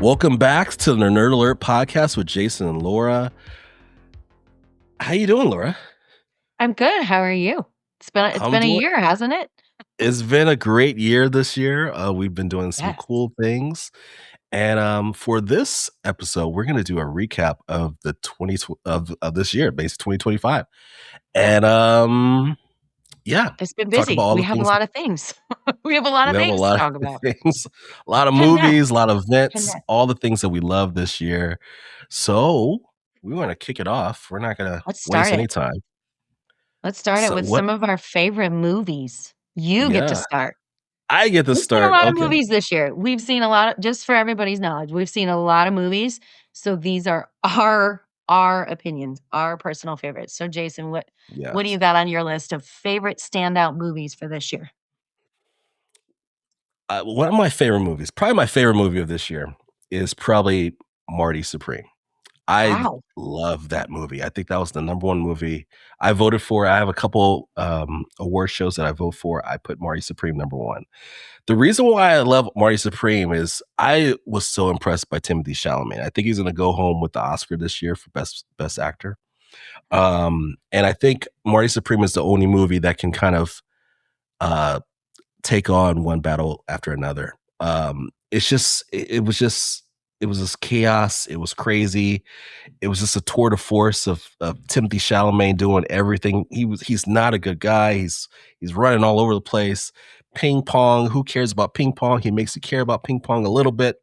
Welcome back to the Nerd Alert podcast with Jason and Laura. How you doing, Laura? I'm good. How are you? It's been a year, hasn't it? It's been a great year this year. We've been doing some Yes. cool things. And for this episode, we're going to do a recap of the of this year, basically 2025. And yeah, It's been talk about busy. all We the have a things. lot of things. We have a lot We of have a things to lot talk of about. things, a lot of Connect, movies, a lot of events, connect. all the things that we love this year. So we want to kick it off. We're not going to Let's waste start any it. time. Let's start it So with what? some of our favorite movies. You get to Yeah, start. I get to We've seen a start. lot of Okay. movies this year. We've seen a lot of, just for everybody's knowledge, we've seen a lot of movies. So these are our opinions, our personal favorites. So Jason, what do Yes. you got on your list of favorite standout movies for this year? One of my favorite movies, probably my favorite movie of this year, is probably Marty Supreme. I Wow. love that movie. I think that was the number one movie I voted for. I have a couple award shows that I vote for. I put Marty Supreme number one. The reason why I love Marty Supreme is I was so impressed by Timothy Chalamet. I think he's going to go home with the Oscar this year for best actor. And I think Marty Supreme is the only movie that can kind of uh, take on one battle after another. It was just chaos. It was crazy. It was just a tour de force of Timothy Chalamet doing everything. He's not a good guy. He's running all over the place. Ping pong. Who cares about ping pong? He makes you care about ping pong a little bit.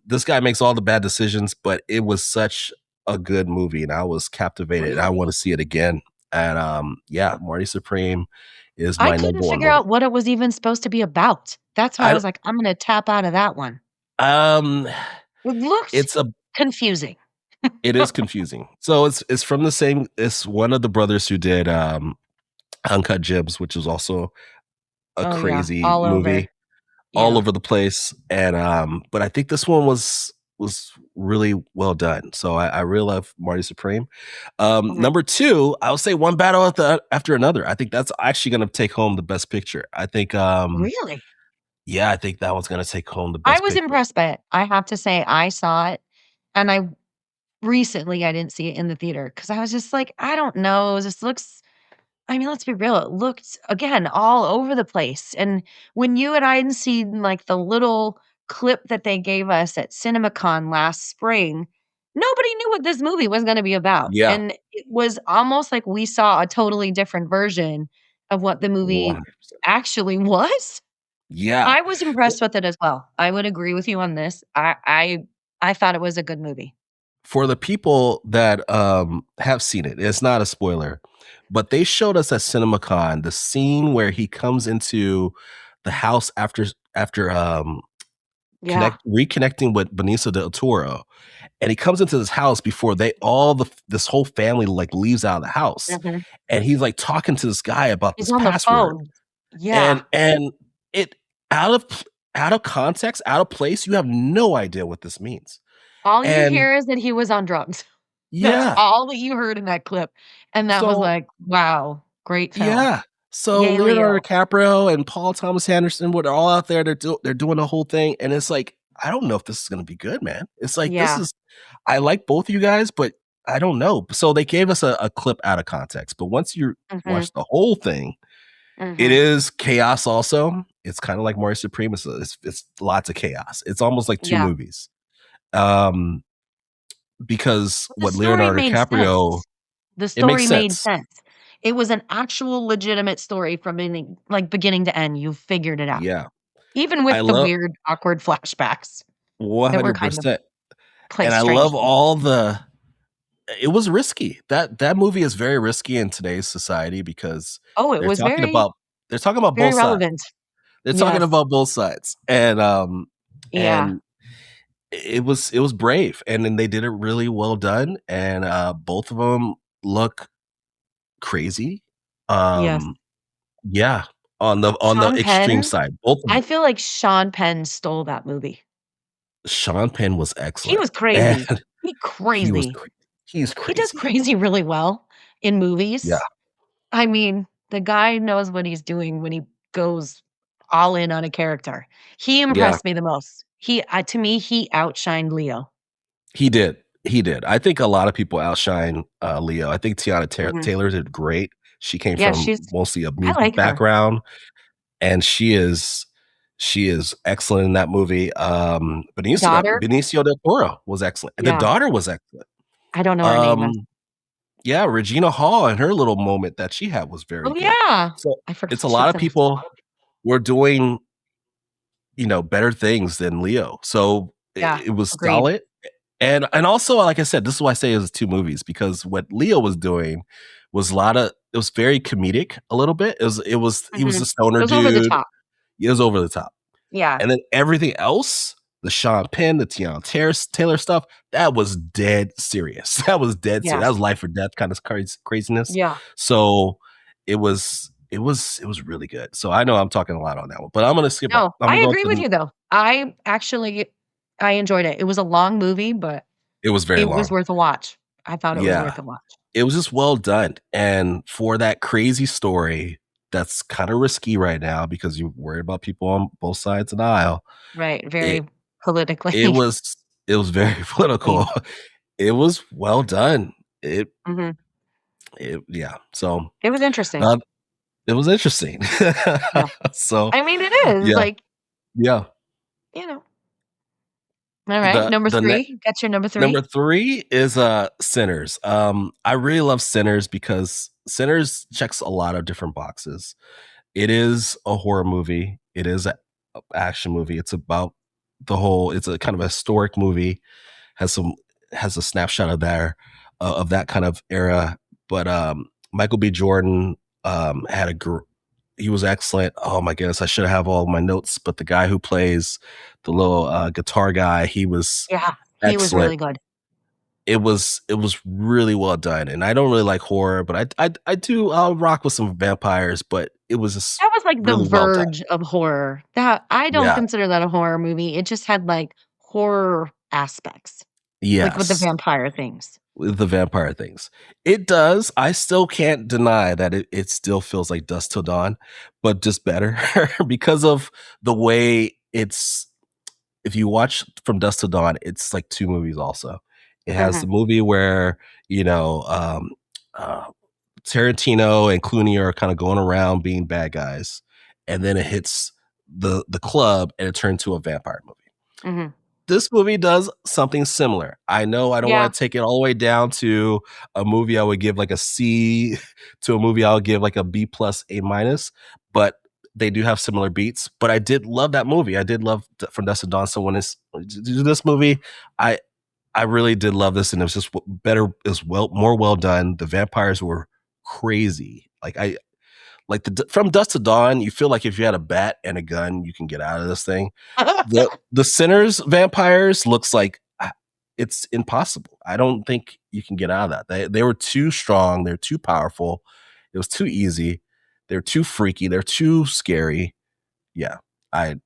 This guy makes all the bad decisions, but it was such a good movie, and I was captivated. And I Really? want to see it again. And yeah, Marty Supreme is I my couldn't number one figure movie. out what it was even supposed to be about. That's why I I was like, I'm gonna tap out of that one. um, It looks it's a confusing. it is confusing. So it's from the same. It's one of the brothers who did Uncut Gems, which is also a Oh, yeah, crazy all over. movie, all Yeah, over the place. And but I think this one was really well done. So I really love Marty Supreme. okay. Number two, I would say One Battle after Another. I think that's actually going to take home the Best Picture. I think Really? yeah, I think that one's going to take home the I Best was Picture. impressed by it. I have to say I saw it, and I didn't see it in the theater because I was just like, "I don't know, this looks." I mean, let's be real, it looked, again, all over the place, and when you and I had seen, like, the little clip that they gave us at CinemaCon last spring, nobody knew what this movie was gonna be about, Yeah, and it was almost like we saw a totally different version of what the movie 100%. actually was. Yeah. I was impressed with it as well. I would agree with you on this. I thought it was a good movie. For the people that have seen it, it's not a spoiler, but they showed us at CinemaCon the scene where he comes into the house after Yeah. reconnecting with Benicio del Toro, and he comes into this house before this whole family like leaves out of the house, Mhm. and he's like talking to this guy about He's this on the password, phone. Yeah. and it out of context, out of place, you have no idea what this means, All you and hear is that he was on drugs. That's yeah, all that you heard in that clip, and that was so like, "Wow, great film. yeah. So Yay, Leonardo Leo." DiCaprio and Paul Thomas Anderson were all out there. They're doing the whole thing, and it's like I don't know if this is gonna be good, man. It's like this Yeah. is. I like both of you guys, but I don't know. So they gave us a clip out of context, but once you Mhm, watch the whole thing, it mhm. is chaos. Also, it's kind of like Mario Supreme. It's lots of chaos. It's almost like two Yeah. movies. Um, because But the what story Leonardo made DiCaprio, sense. The it makes story made sense. sense. It was an actual legitimate story from beginning to end. You figured it out. Yeah, Even I with the love weird, awkward flashbacks that were kind of 100%. And placed I love strangely. all the it was risky. That movie is very risky in today's society because Oh, it they're was talking very, about they're talking about very both sides. relevant. They're talking Yes. about both sides. Yeah. And it was brave, and then they did it really well done, and both of them look crazy. Yes. Um yeah, on the Sean extreme Penn, side. Both of I them. feel like Sean Penn stole that movie. Sean Penn was He excellent. was And crazy. he was Crazy. cra- he's He does crazy. crazy really well in Yeah. movies. I mean, the guy knows what he's doing when he goes all in on a character. He Yeah. impressed me the most. He to me, he outshined Leo. He did. He did. I think a lot of people outshine Leo. I think Tiana Mhm. Taylor did great. She came Yeah, from she's mostly a I music like her. background, and she is excellent in that movie. Daughter? Benicio del Toro was excellent. The Yeah. daughter was excellent. I don't know her name. Um, yeah, Regina Hall and her little moment that she had was very Oh, good. yeah. So I it's forgot a she lot was of in it. people were doing, better things than Leo. So Yeah, it was agreed. solid. And also, like I said, this is why I say it was two movies, because what Leo was doing was it was very comedic a little bit. He was Mhm. a It stoner was over the dude. top. He was over the top. Yeah. And then everything else, the Sean Penn, the Taylor stuff, that was dead serious. That was dead serious. That was Yes. life or death kind of craziness. Yeah. So it was really good. So I know I'm talking a lot on that one, but I'm gonna skip up. No, I'm I gonna go agree to with you, though. I enjoyed it. It was a long movie, but it was very it was long. worth a watch. I thought it was Yeah. worth a watch. It was just well done. And for that crazy story that's kind of risky right now because you're worried about people on both sides of the aisle, Right, it very politically it was it was very political. themed. It was well done. It Mhm. yeah. So, It was interesting. uh, it was interesting. Yeah. So, I mean, it is, yeah, like, yeah. you know. Alright, The number the ne 3. That's your number Number 3? 3 is, Sinners. I really love Sinners because Sinners checks a lot of different boxes. It is a horror movie. It is a action movie. It's a kind of a historic movie. Has some has a snapshot of that kind of era. But Michael B. Jordan he was excellent. Oh my goodness, I should have all my notes, but the guy who plays the little guitar guy, he was Yeah, he was excellent. really good. It was really well done, and I don't really like horror, but I'll rock with some vampires, but it was just That was, like, the really well done. verge of horror. That I don't Yeah. consider that a horror movie. It just had, like, horror aspects, like, with the Yes. vampire things. With the vampire things. It does. I still can't deny that it still feels like Dusk Till Dawn, but just better because of the way it's if you watch From Dusk Till Dawn, it's like 2 movies also. It has the Mhm, movie where, you know, uh, Tarantino and Clooney are kinda going around being bad guys, and then it hits the club and it turns to a vampire movie. mhm. This movie does something similar. I know I don't Yeah. wanna take it all the way down to a movie I would give like a C to a movie I would give like a B plus, A minus, but they do have similar beats. But I did love that movie. I did love From Dusk to Dawn. So when it's this movie, I I really did love this, and it was just better, as well, more well done. The vampires were crazy. From Dusk to Dawn, you feel like if you had a bat and a gun, you can get out of this thing. The Sinners vampires looks like it's impossible. I don't think you can get out of that. They were too strong. They're too powerful. It was too easy. They're too freaky. They're too scary. Yeah, I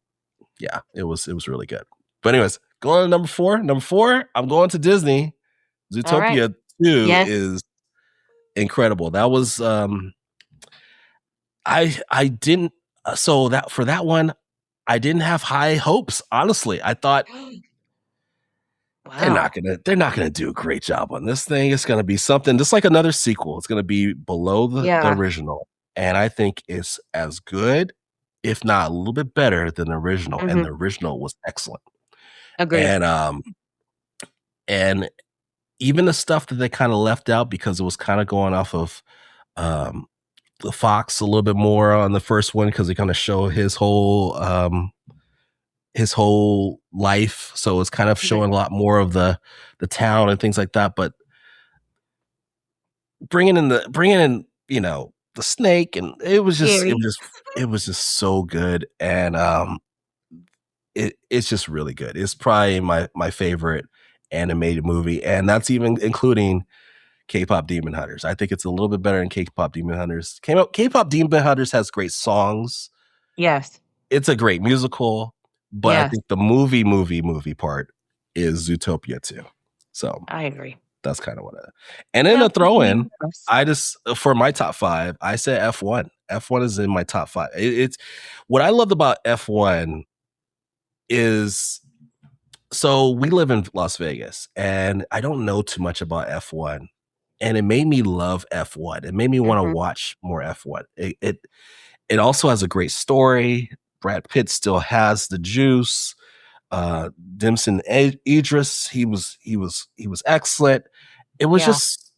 it was really good. But anyways, going to number 4. Number 4, I'm going to Disney. Alright. Zootopia 2 Yes. is incredible. That was I didn't so that for that one, I didn't have high hopes, honestly. I thought Wow. they're not gonna do a great job on this thing. It's gonna be something just like another sequel. It's gonna be below the Yeah. original. And I think it's as good, if not a little bit better than the original, and Mhm. the original was excellent. Agreed. And and even the stuff that they kinda left out because it was kinda going off of um the Fox a little bit more on the first one because they kinda show his whole life, so it's kind of Mhm. showing a lot more of the town and things like that, but bringing in, the snake, and Scary. it was just so good, and, it's just really good. It's probably my favorite animated movie, and that's even including K-pop Demon Hunters. I think it's a little bit better than K-pop Demon Hunters. K-pop Demon Hunters has great songs. Yes. It's a great musical, but I Yes. think the movie part is Zootopia 2. So, I agree. that's kinda what and then a Yep, throw in, yes. I just for my top 5, I said F1. F1 is in my top 5. It's what I loved about F1 is So we live in Las Vegas, and I don't know too much about F1. And it made me love F1. It made me want to Mhm. watch more F1. It also has a great story. Brad Pitt still has the juice. Dimson Idris, he was excellent. It was Yeah. just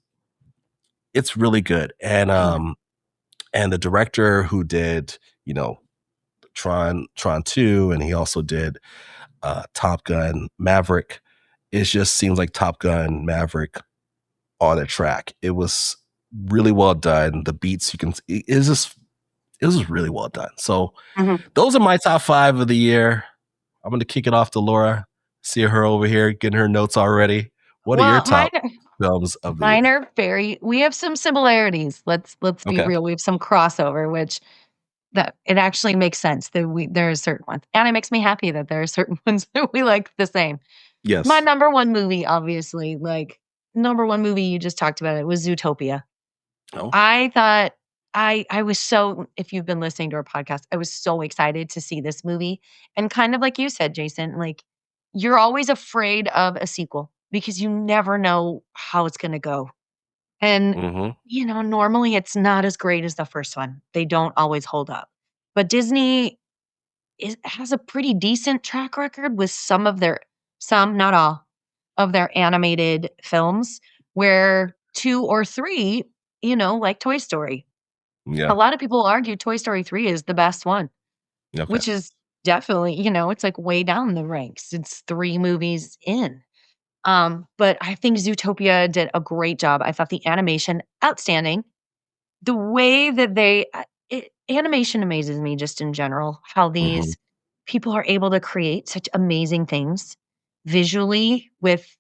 it's really good. And the director who did, you know, Tron 2, and he also did Top Gun Maverick. It just seems like Top Gun Maverick on a track. It was really well done. The beats you can it was really well done. So Mhm. those are my top 5 of the year. I'm going to kick it off to Laura. See her over here getting her notes already. What are your Well, top films of the mine year? are very we have some similarities. Let's be Okay. real. We have some crossover, which that it actually makes sense that there are certain ones. And it makes me happy that there are certain ones that we like the same. My Yes. number one movie, obviously, like number one movie you just talked about it was Zootopia. Oh. I thought I was so if you've been listening to our podcast, I was so excited to see this movie. And kind of like you said, Jason, like you're always afraid of a sequel because you never know how it's going to go. And Mm-hmm. normally it's not as great as the first one. They don't always hold up. But Disney has a pretty decent track record with some, not all, of their animated films where 2 or 3, like Toy Story. A Yeah. lot of people argue Toy Story 3 is the best one, Okay. which is definitely, it's like way down the ranks. It's 3 movies in. But I think Zootopia did a great job. I thought the animation outstanding. The way that animation amazes me just in general, how Mm-hmm. these people are able to create such amazing things visually with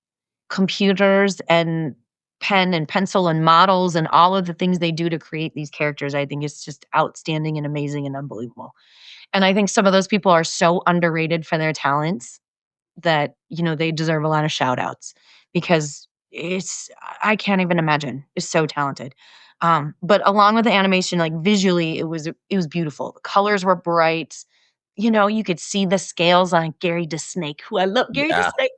computers and pen and pencil and models and all of the things they do to create these characters. I think it's just outstanding and amazing and unbelievable. And I think some of those people are so underrated for their talents that, they deserve a lot of shout outs because I can't even imagine. It's so talented. But along with the animation, like visually, it was beautiful. The colors were bright. You could see the scales on Gary DeSnake, who I love Gary Yeah. DeSnake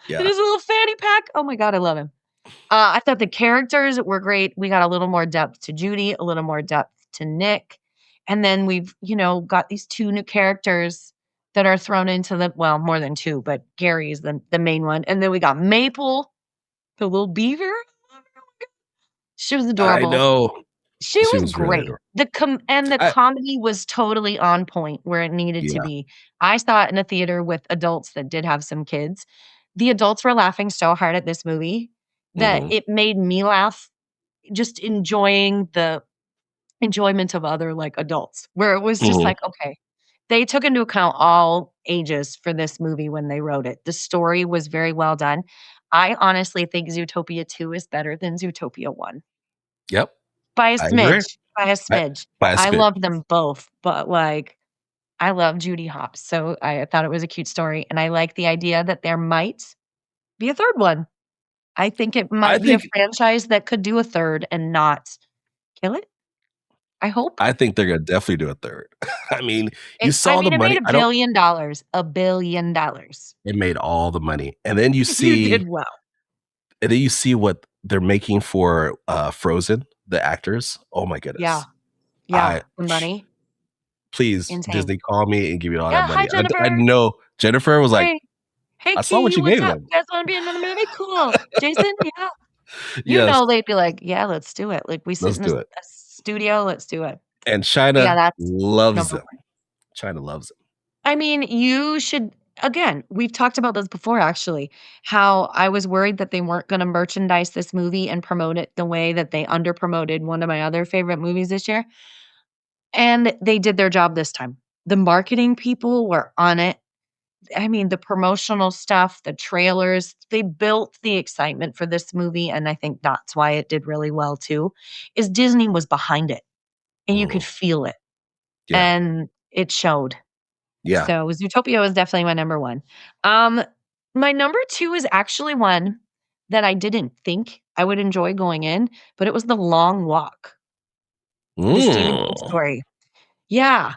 and Yeah. his little fanny pack. Oh my God, I love him. I thought the characters were great. We got a little more depth to Judy, a little more depth to Nick. And then we've, got these 2 new characters that are thrown into the well, more than 2, but Gary is the main one. And then we got Maple, the little beaver. She was I adorable. know. She She was was really great. adorable. The I comedy was totally on point where it needed to Yeah. be. I saw it in a theater with adults that did have some kids. The adults were laughing so hard at this movie that Mm-hmm. it made me laugh just enjoying the enjoyment of other, like, adults, where it was just Mm-hmm. like, okay, they took into account all ages for this movie when they wrote it. The story was very well done. I honestly think Zootopia 2 is better than Zootopia 1 Yep. by a I agree. smidge, by a I, smidge. by a I spit. love them both, but, like, I love Judy Hopps, so I thought it was a cute story, and I like the idea that there might be a 3rd one. I think it I might be a think franchise that could do a 3rd and not kill it, I hope. I think they're gonna definitely do a third. I mean, you I saw the mean, it made money. I don't $1 billion, $1 billion. It made all the money. And then you You see did well. what they're making for Frozen, the actors. Oh my Yeah, goodness. yeah, I the money, please insane. Disney call me and give me all that Yeah, hi, money. I Jennifer. know Jennifer was like, Hey. Hey, I saw what Key, you what's gave up? them. You guys wanna be in another movie? Cool. Jason? Yeah. Yes, They'd be like, "Yeah, let's do it." Like, we sit let's in a do it. studio, let's do it. And Yeah, China that's loves number them. 1. China loves them. I mean, you should again, we've talked about this before actually, how I was worried that they weren't gonna merchandise this movie and promote it the way that they under promoted one of my other favorite movies this year, and they did their job this time. The marketing people were on it. I mean, the promotional stuff, the trailers, they built the excitement for this movie, and I think that's why it did really well too, is Disney was behind it, and you could Mhm. feel it, Yeah. and it showed. Yeah. So, Zootopia was definitely my number 1. Um, my number 2 is actually one that I didn't think I would enjoy going in, but it was The Long Walk, the Stephen King Mm. story. Yeah.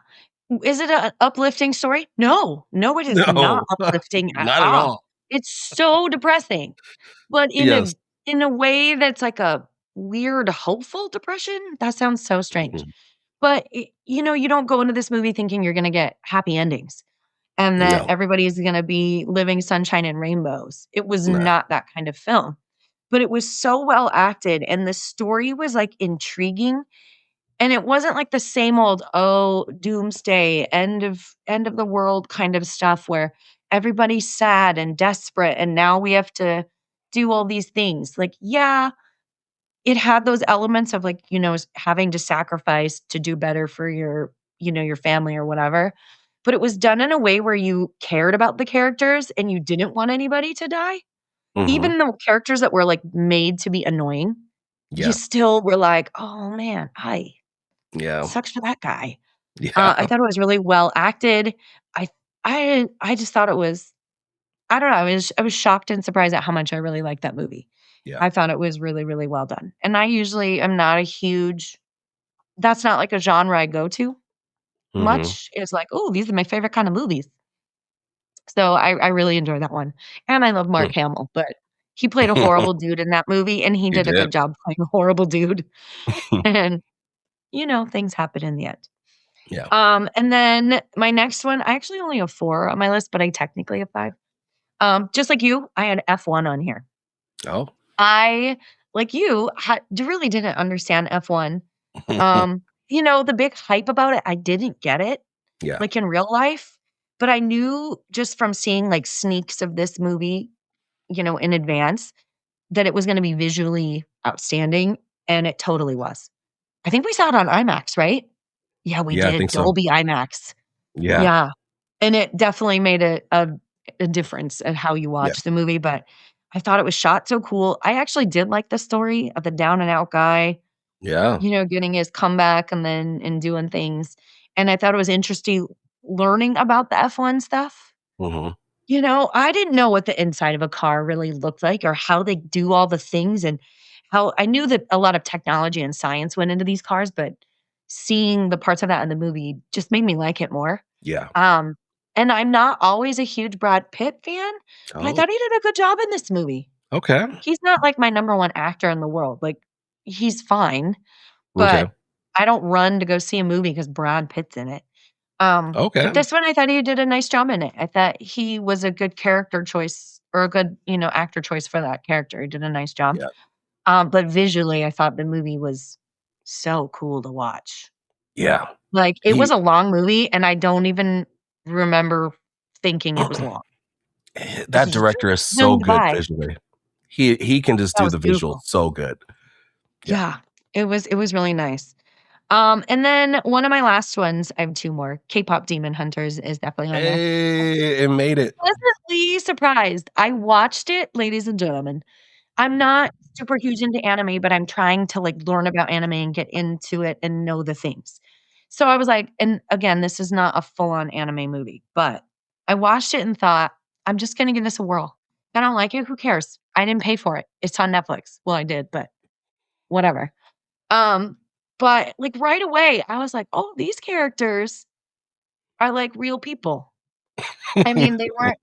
Is it an uplifting story? No. No, it is not No, uplifting at not at all. all. It's so depressing, but Yes. in a way that's like a weird, hopeful depression. That sounds so strange. Mhm. But, you don't go into this movie thinking you're gonna get happy endings and that No. everybody's gonna be living sunshine and rainbows. It was No. not that kind of film, but it was so well acted and the story was, like, intriguing, and it wasn't like the same old, "Oh, doomsday, end of the world" kind of stuff where everybody's sad and desperate, and now we have to do all these things. Like, yeah, it had those elements of, like, having to sacrifice to do better for your family or whatever, but it was done in a way where you cared about the characters and you didn't want anybody to die. Mhm. Even the characters that were, like, made to be annoying, you Yeah. still were like, "Oh, man, I Yeah. sucks for that guy." Yeah. I thought it was really well acted. I I just thought it was I don't know, I was shocked and surprised at how much I really liked that movie. Yeah. I thought it was really, really well done, and I usually am not a huge that's not like a genre I go to Mhm. much. It's like, "Oh, these are my favorite kind of movies." So I really enjoyed that one, and I love Mm. Mark Hamill, but he played a horrible dude in that movie, and he You did a did. good job playing a horrible dude, and, things happen in the end. Yeah. And then my next one I actually only have 4 on my list, but I technically have 5. Just like you, I had F1 on here. Oh. I, like you, really didn't understand F1. The big hype about it, I didn't get it, Yeah. like, in real life, but I knew just from seeing, like, sneaks of this movie, in advance, that it was gonna be visually outstanding, and it totally was. I think we saw it on IMAX, right? Yeah, we Yeah, I did, think so. Dolby IMAX. Yeah. Yeah, and it definitely made a difference at how you Yeah. watch the movie, but I thought it was shot so cool. I actually did like the story of the down and out guy, Yeah. getting his comeback and doing things, and I thought it was interesting learning about the F1 stuff. Mhm. I didn't know what the inside of a car really looked like or how they do all the things and how I knew that a lot of technology and science went into these cars, but seeing the parts of that in the movie just made me like it more. Yeah. Um, and I'm not always a huge Brad Pitt fan, but I Oh, thought he did a good job in this movie. okay. He's not like my number 1 actor in the world. Like, he's fine, Okay. but I don't run to go see a movie because Brad Pitt's in it. But Okay. this one, I thought he did a nice job in it. I thought he was a good character choice or a good, actor choice for that character. He did a nice job. Yeah. But visually, I thought the movie was so cool to watch. Yeah. Like, it was He a long movie, and I don't even remember thinking it was long. It that just director is so zoomed good by. visually. He can just That do was the visuals beautiful. so good. Yeah. Yeah, it was really nice. And then one of my last ones, I have 2 more. K-pop Demon Hunters is definitely on there. Hey, it made it. Pleasantly surprised. I watched it, ladies and gentlemen. I'm not super huge into anime, but I'm trying to, like, learn about anime and get into it and know the things. So I was like and again, this is not a full-on anime movie, but I watched it and thought, "I'm just gonna give this a whirl. If I don't like it, who cares? I didn't pay for it. It's on Netflix." Well, I did, but whatever. Um, but, like, right away, I was like, "Oh, these characters are like real people." I mean, they were,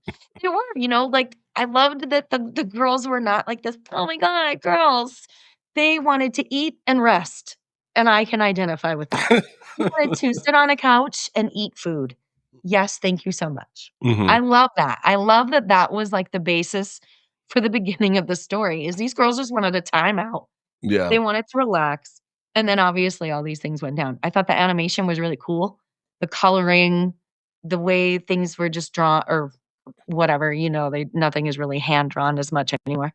like, I loved that the girls were not like this, "Oh my god, girls." They wanted to eat and rest, and I can identify with that. They wanted to sit on a couch and eat food. Yes, thank you so much. I Mhm. love that. I love that that was, like, the basis for the beginning of the story, is these girls just wanted a timeout. Yeah. They wanted to relax, and then obviously all these things went down. I thought the animation was really cool. The coloring, the way things were just drawn or whatever, they nothing is really hand drawn as much anymore.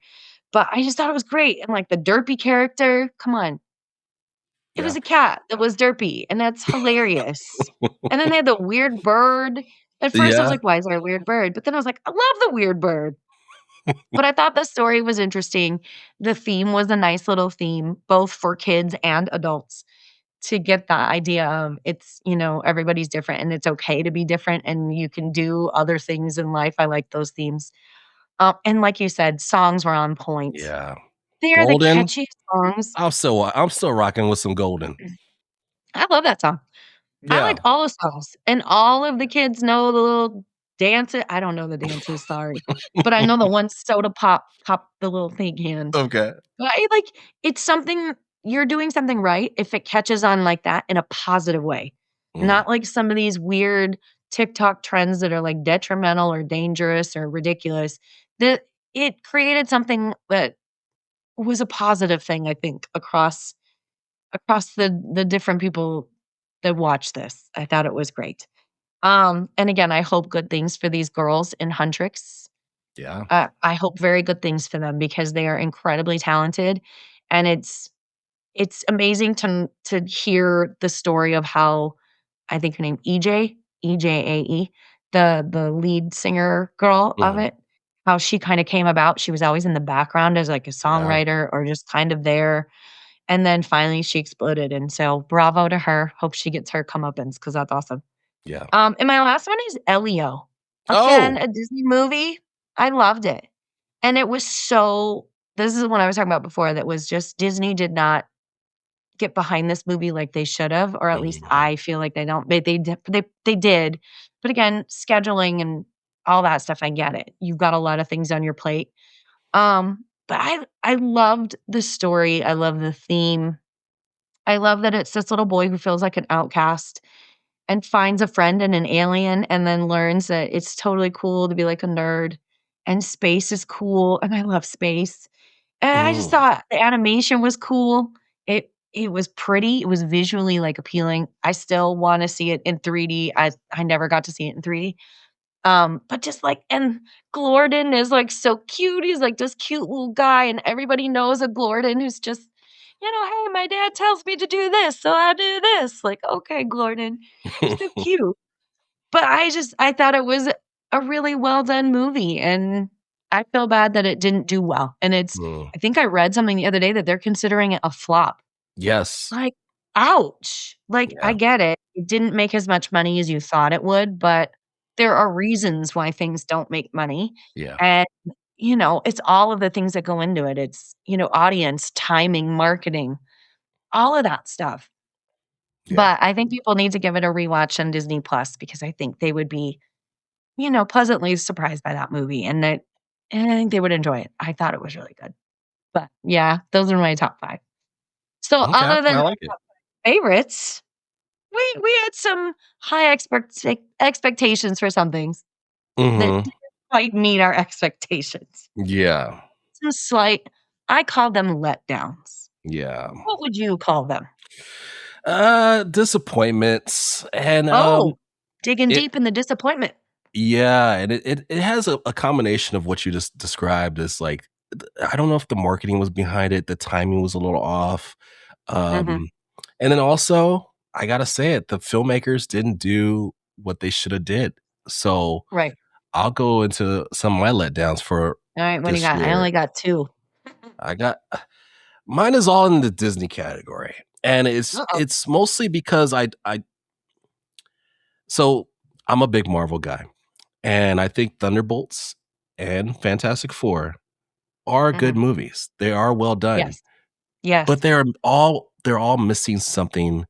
But I just thought it was great, and, like, the derpy character, come on. It Yeah. was a cat that was derpy, and that's hilarious. And then they had the weird bird. At first, I was Yeah. like, "Why is there a weird bird?" But then I was like, "I love the weird bird." But I thought the story was interesting. The theme was a nice little theme, both for kids and adults, to get the idea of everybody's different and it's okay to be different and you can do other things in life. I like those themes. And like you said, songs were on point. Yeah. They are the Golden, catchiest songs. I'm still rocking with some Golden. I love that song. I like Yeah. all the songs, and all of the kids know the little. dances. I don't know the dances, sorry. But I know the one soda pop the little thing hand. Okay. But I like it's something you're doing something right if it catches on like that in a positive way. Mm, Not like some of these weird TikTok trends that are, like, detrimental or dangerous or ridiculous. That it created something that was a positive thing, I think, across the different people that watch this. I thought it was great. And again, I hope good things for these girls in Huntrix. yeah. I hope very good things for them because they are incredibly talented, and it's amazing to hear the story of how I think her name EJ, EJAE, the lead singer girl of Mhm. it, how she kinda came about. She was always in the background as, like, a Yeah. songwriter or just kind of there, and then finally she exploded, and so bravo to her. Hope she gets her comeuppance because that's awesome. Yeah. And my last one is Elio. Again, Oh. a Disney movie. I loved it. And it was so this is what I was talking about before that was just Disney did not get behind this movie like they should have, or at least Mhm. I feel like they don't. They did. But again, scheduling and all that stuff, I get it. You've got a lot of things on your plate. But I loved the story. I love the theme. I love that it's this little boy who feels like an outcast and finds a friend in an alien and then learns that it's totally cool to be like a nerd and space is cool, and I love space. And I just Mm. thought the animation was cool. It was pretty, it was visually, like, appealing. I still wanna see it in 3D. I never got to see it in 3D. But just, like and Glorden is, like, so cute. He's, like, this cute little guy, and everybody knows a Glorden who's just, "Hey, my dad tells me to do this, so I do this." Like, "Okay, Glorden." You're so cute. But I thought it was a really well done movie, and I feel bad that it didn't do well, and Mm. I think I read something the other day that they're considering it a flop. Yes. Like, ouch. Like, I Yeah. get it. It didn't make as much money as you thought it would, but there are reasons why things don't make money, Yeah. and, it's all of the things that go into it. It's, audience, timing, marketing, all of that stuff. Yeah. But I think people need to give it a rewatch on Disney Plus because I think they would be pleasantly surprised by that movie, and I think they would enjoy it. I thought it was really good. But, yeah, those are my top 5. So, Okay. other than I my like it. top 5 favorites, we had some high expectations for some things that Mhm. didn't quite meet our expectations. Yeah. Some slight I call them letdowns. Yeah. What would you call them? Disappointments and, Oh, digging it deep in the disappointment. yeah, and it has a combination of what you just described as, like, I don't know if the marketing was behind it, the timing was a little off, Mhm. um, and then also, I gotta say it, the filmmakers didn't do what they shoulda did. So, Right. I'll go into some of my letdowns for Alright, what do you this got? I year. only got 2. I got mine is all in the Disney category, and Uh-oh. it's mostly because so I'm a big Marvel guy, and I think Thunderbolts and Fantastic Four are good Mhm. movies. They are well done, Yes. Yes. but they're all missing something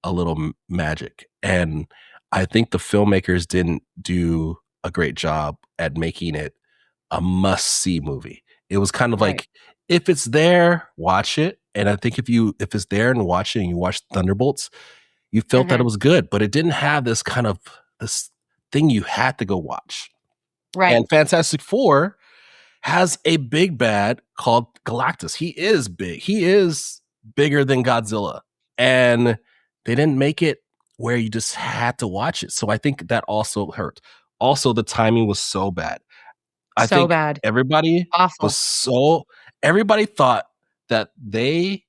a little magic, and I think the filmmakers didn't do a great job at making it a must-see movie. It was kind of Right. like, if it's there, watch it, and I think if it's there and watch it and you watch Thunderbolts, you felt that it Mhm. was good, but it didn't have this kind of this thing you had to go watch. Right. And Fantastic Four has a big bad called Galactus. He is big. He is bigger than Godzilla. And they didn't make it where you just had to watch it. So I think that also hurt. Also, the timing was so bad. I So think bad. everybody was Awful. so everybody thought that they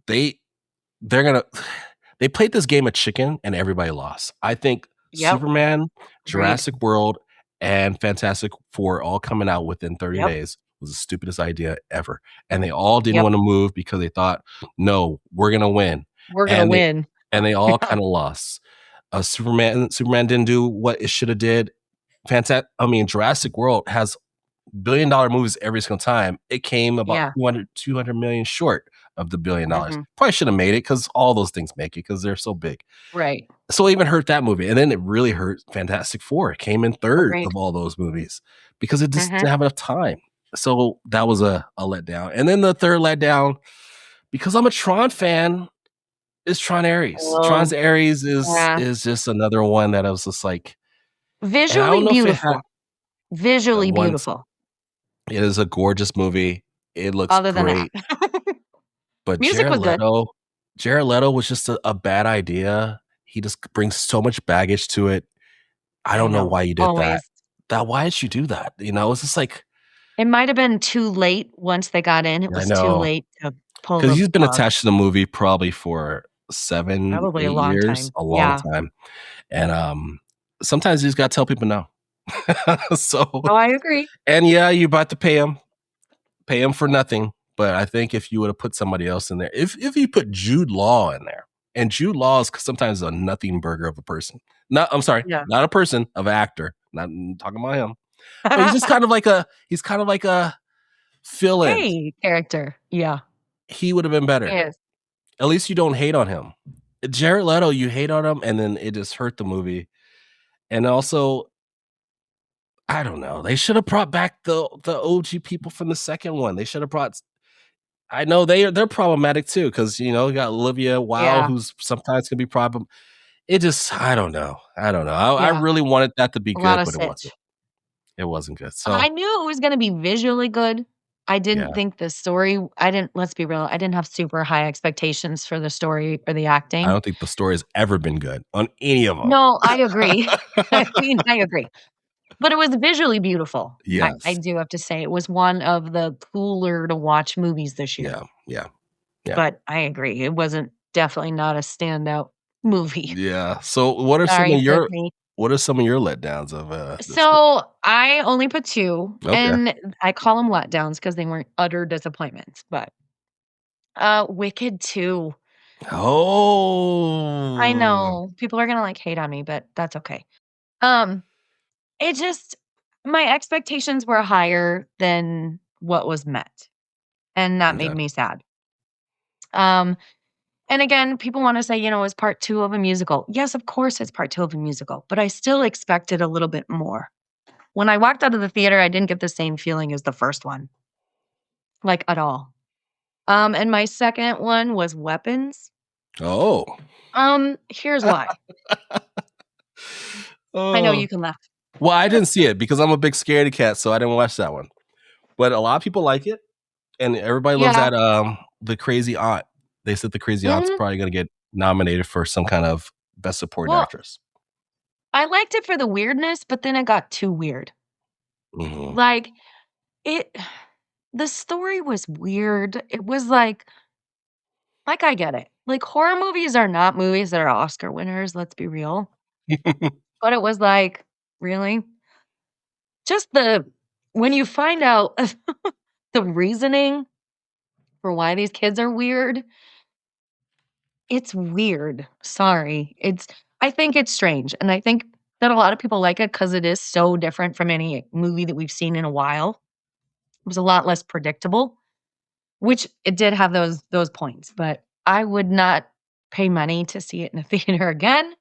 they're gonna they played this game of chicken and everybody lost. I think Yep. Superman, Agreed. Jurassic World, and Fantastic Four all coming out within 30 Yep. days was the stupidest idea ever. And they all didn't Yep. want to move because they thought, no, we're gonna win. We're gonna And win. they all kind of lost. Superman didn't do what it should have did. Jurassic World has $1 billion movies every single time. It came about Yeah. 200 million short of the $1 billion. Mhm. Probably should have made it because all those things make it because they're so big. Right. So it even hurt that movie, and then it really hurt Fantastic Four. It came in third Agreed. of all those movies because it just Mhm. didn't have enough time. So that was a letdown. And then the third letdown, because I'm a Tron fan, is Tron Ares. Tron's Oh, Ares yeah. is just another one that I was just like, and I Visually don't know if it had beautiful. Visually once. beautiful. It is a gorgeous movie. It looks Other than that. great, but Music was good. Jared Leto was just a bad idea. He just brings so much baggage to it. I I don't know know. why you did that. Always. Why did you do that? It's just like, It might have been too late once they got in, it I was too know, late to pull because the he's been plug. attached to the movie probably for 7, Probably a 8 long years, time. a long Yeah. time, and, sometimes you just gotta tell people no. So, Oh, I agree. and yeah, you about to pay him for nothing, but I think if you would have put somebody else in there, if you put Jude Law in there, and Jude Law is sometimes a nothing burger of a person. Not I'm sorry, Yeah. not a person, of an actor, not talking about him, but he's kind of like a fill-in. Hey, character. Yeah. He would have been better. Yes. At least you don't hate on him. Jared Leto, you hate on him, and then it just hurt the movie. And also, I don't know, they should have brought back the OG people from the second one. They should have brought I know they're problematic too, because you got Olivia Wilde, Yeah. who's sometimes can be problem. It just I don't know. I don't know. I Yeah. really wanted that to be A lot good, of but it wasn't. sitch. It wasn't good. I So, knew it was gonna be visually good. I didn't yeah, think the story I didn't let's be real, I didn't have super high expectations for the story or the I acting. don't think the story has ever been good on any of No, I them. agree. I mean, I agree. But it was visually beautiful. I Yes. do have to say it was one of the cooler to watch movies this year, Yeah, yeah, yeah. but I agree, it wasn't definitely not a standout movie. Yeah. So, Sorry, pick me. what are some of your letdowns of, this year? So, I only put 2, Okay. and I call them letdowns because they weren't utter disappointments, but, Wicked 2. I Oh. know, people are gonna, like, hate on me, but that's okay. Um, it just my expectations were higher than what was met, and that made Okay. me sad. Um, and again, people wanna say, "Is part 2 of a musical?" Yes, of course, it's part 2 of a musical, but I still expected a little bit more. When I walked out of the theater, I didn't get the same feeling as the first one, like, at all. And my second one was Weapons. Oh. Here's why. I know Oh. you can laugh. Well, I didn't see it because I'm a big scaredy cat, so I didn't watch that one. But a lot of people like it, and everybody loves Yeah. that, the crazy aunt. They said the crazy aunt's Mhm. probably gonna get nominated for some kind of best supporting Well, actress. I liked it for the weirdness, but then it got too weird. Mhm. Like, it the story was weird. It was like, I get it. Like, horror movies are not movies that are Oscar winners, let's be real. But it was like, really? Just the when you find out the reasoning for why these kids are weird, it's weird. Sorry. I think it's strange, and I think that a lot of people like it because it is so different from any movie that we've seen in a while. It was a lot less predictable, which it did have those points, but I would not pay money to see it in a theater again.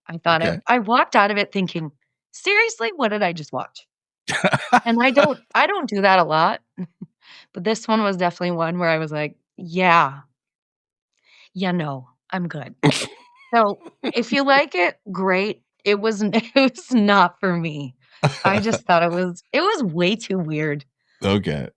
I thought Okay. I walked out of it thinking, "Seriously, what did I just watch?" And I don't do that a lot, but this one was definitely one where I was like, "Yeah, yeah, no, I'm good." So, if you like it, great. It wasn't it was not for me. I just thought it was way too weird. Okay.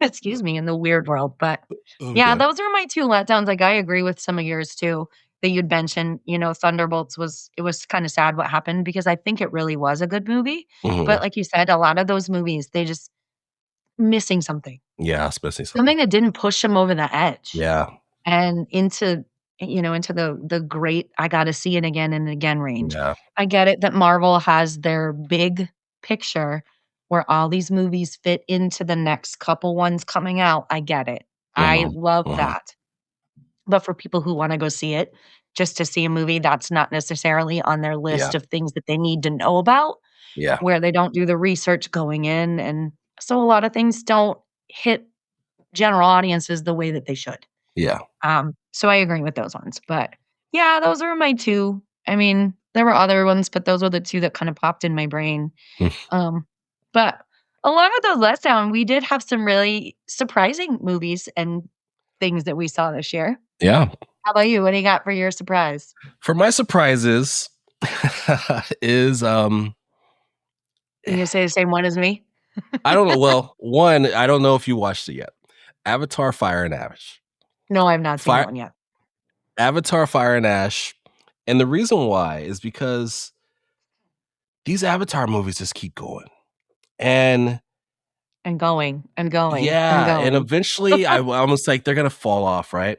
Excuse me, in the weird world, but yeah, Okay. those are my 2 letdowns. Like, I agree with some of yours too that you'd mentioned. Thunderbolts it was kinda sad what happened because I think it really was a good movie, but Mhm. like you said, a lot of those movies, they just missing something. Yeah, especially something. Something that didn't push them over the edge Yeah. and into the great I gotta see it again and again range. Yeah. I get it that Marvel has their big picture where all these movies fit into the next couple ones coming out. I get it. I Mhm. love Mhm. that. But for people who wanna go see it just to see a movie that's not necessarily on their Yeah. list of things that they need to know about, Yeah. where they don't do the research going in, and so a lot of things don't hit general audiences the way that they should. Yeah. So I agree with those ones, but yeah, those are my 2. I mean, there were other ones, but those were the 2 that kinda popped in my brain. Um, but along with those letdown, we did have some really surprising movies and things that we saw this year. Yeah. How about you? What do you got for your surprise? For my surprises is You gonna say the same one as me? I don't know. Well, one, I don't know if you watched it yet. Avatar Fire and Ash. No, I've not seen that Fire one yet. Avatar Fire and Ash. And the reason why is because these Avatar movies just keep going. And And going, and going, and yeah, and going. eventually I almost like they're gonna fall off, right?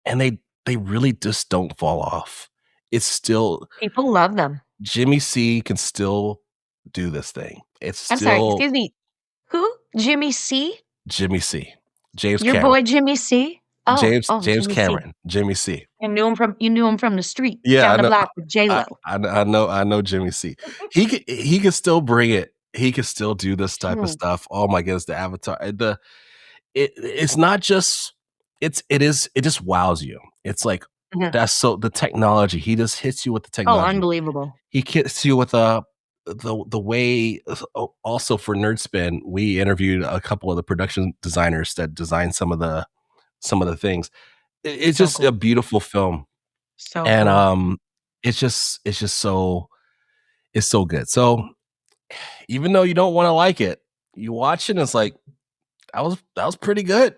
And they really just don't fall off. It's still People love them. Jimmy C can still do this thing. It's I'm sorry, still excuse me. Who? Jimmy C? Jimmy C. James Your Cameron. boy Jimmy C? Oh, James Jimmy C. Cameron. Jimmy C. You knew him from the street, Yeah, down I the know. block with J Lo. I know Jimmy C. He can still bring it. He can still do this type of Hmm, stuff. Oh my goodness, the Avatar. It's not just it just wows you. It's like mhm. that's so the technology. He just hits you with the Oh, technology. unbelievable. He hits you with the way. Also for Nerdspin, we interviewed a couple of the production designers that designed some of the things. It's So just a cool. beautiful film, So and cool. it's just so it's so good. So even though you don't want to like it, you watch it and it's like that was pretty good.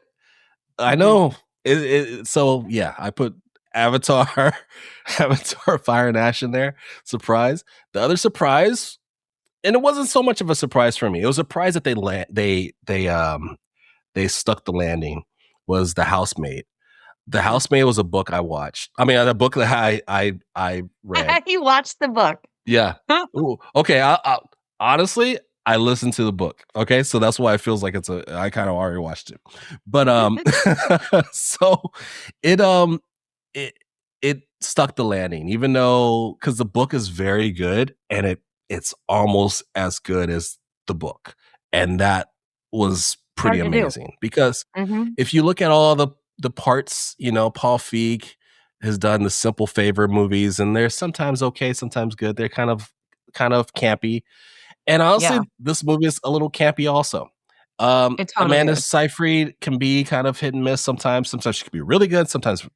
I Mhm. know. So yeah, I put Avatar, Avatar, Fire and Ash in there. Surprise. The other surprise, and it wasn't so much of a surprise for me. It was a surprise that they stuck the landing. Was The Housemaid. The Mhm. Housemaid was a book I watched. I mean, a book that I read. You watched the book. Yeah. Ooh, okay. Honestly, I listened to the book. Okay, so that's why it feels like it's a. I kind of already watched it, but so it it it stuck the landing, even though because the book is very good and it's almost as good as the book, and that was pretty Hard to do. amazing because Mhm. if you look at all the parts, you know, Paul Feig has done the Simple Favor movies, and they're sometimes okay, sometimes good. They're kind of campy, and Yeah, honestly, this movie is a little campy also. it totally Amanda is. Seyfried can be kind of hit and miss sometimes. Sometimes she can be really good, sometimes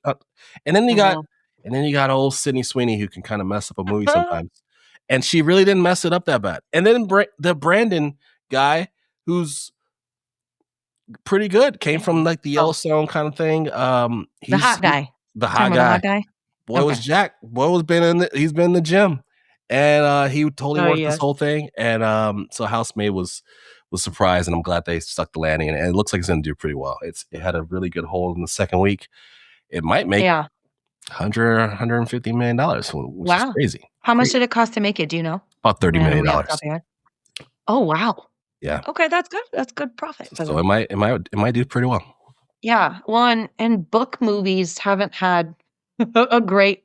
and then you got Mhm. old Sydney Sweeney who can kind of mess up a movie sometimes. And she really didn't mess it up that bad. And then the Brandon guy who's pretty good came from like the Oh, Yellowstone kind of thing. the hot He guy. the Talking hot about the hot guy. guy? Boy was Okay. Jack. Boy was been he's been in the gym. And he totally Oh, worked this yes. whole thing. And so Housemaid was surprised, and I'm glad they stuck the landing. And it looks like it's gonna do pretty well. It had a really good hold in the second week. It might make Yeah. 150 million dollars, which is Wow. crazy. How much Great. did it cost to make it? Do you know? About 30 million Randomly off the top dollars. of your head. Oh, wow. Yeah. Okay, that's good. That's good profit for So them. it might do pretty well. Yeah. Well, and book movies haven't had a great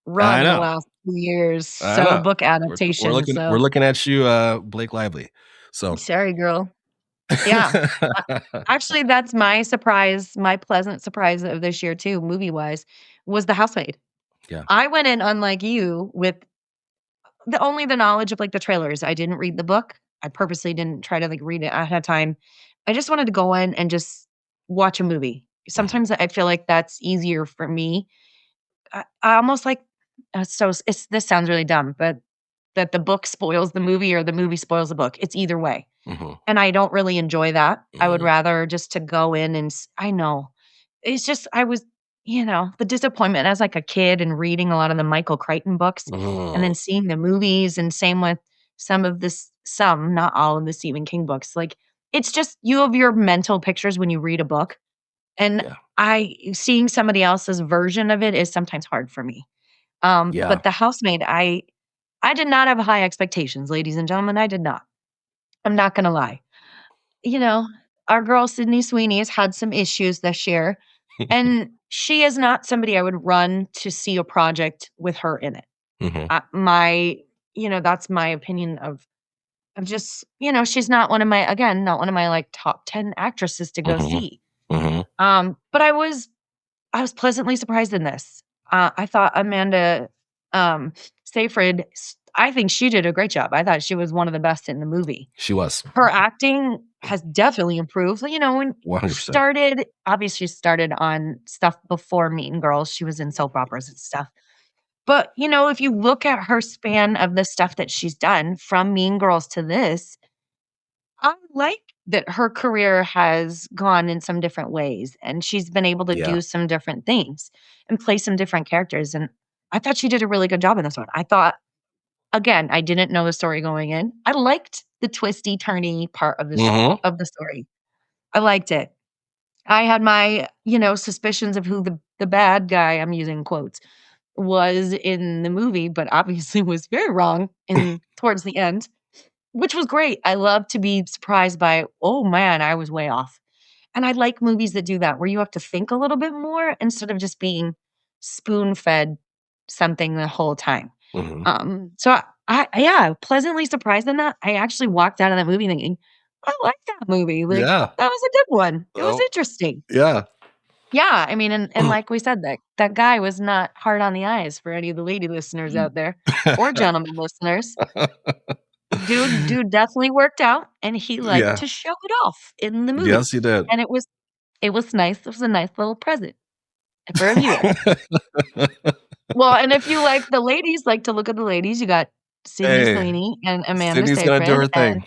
I run the know. last few years. I So know. book adaptation. We're So looking at you, Blake Lively. So sorry, girl. Yeah. Uh, Actually, that's my surprise, my pleasant surprise of this year too, movie wise, was The Housemaid. yeah. I went in unlike you with the knowledge of like the trailers. I didn't read the book. I purposely didn't try to like read it ahead of time. I just wanted to go in and just watch a movie. Mhm, Sometimes I feel like that's easier for me. I almost like it's this sounds really dumb, but that the book spoils the movie or the movie spoils the book. It's either way. mhm, And I don't really enjoy that. I would mhm, rather just to go in and I know. It's just I was, the disappointment as like a kid and reading a lot of the Michael Crichton books and mhm. then seeing the movies and same with some, not all of the Stephen King books. Like it's just you have your mental pictures when you read a book and Yeah. I seeing somebody else's version of it is sometimes hard for me. Yeah. But The Housemaid, I did not have high expectations, ladies and gentlemen. I did not. I'm not gonna lie. You know, our girl Sydney Sweeney has had some issues this year, and she is not somebody I would run to see a project with her in it. Mhm, My that's my opinion of just, she's not one of my again, not one of my like top 10 actresses to go mhm, see. mhm, But I was I was pleasantly surprised in this. I thought Amanda, Seyfried, I think she did a great job. I thought she was one of the best in the movie. She was Her acting has definitely improved. You know, when 100%. started obviously started on stuff before Mean Girls. She was in soap operas and stuff. But, you know, if you look at her span of the stuff that she's done from Mean Girls to this, I like that her career has gone in some different ways and she's been able to Yeah. do some different things and play some different characters. And I thought she did a really good job in this one. I thought, again, I didn't know the story going in. I liked the twisty, turny part of Mhm. of the story. I liked it. I had my, you know, suspicions of who the bad guy, I'm using quotes, was in the movie, but obviously was very wrong in towards the end, which was great. I love to be surprised by, "Oh, man, I was way off." And I like movies that do that, where you have to think a little bit more instead of just being spoon-fed something the whole time. Mhm. So yeah, pleasantly surprised in that. I actually walked out of that movie thinking, "I like that movie." Like, Yeah. that was a good one. It was Oh, interesting. yeah. Yeah, I mean, and like we said, that guy was not hard on the eyes for any of the lady listeners out there or gentlemen listeners. Dude definitely worked out, and he liked Yeah. to show it off in the movie, Yes, you did. and it was nice. It was a nice little present for a viewer. Well, and if you like the ladies, like to look at the ladies, you got Sydney Hey, Sweeney and Amanda Sydney's gonna do Seyfried, her thing.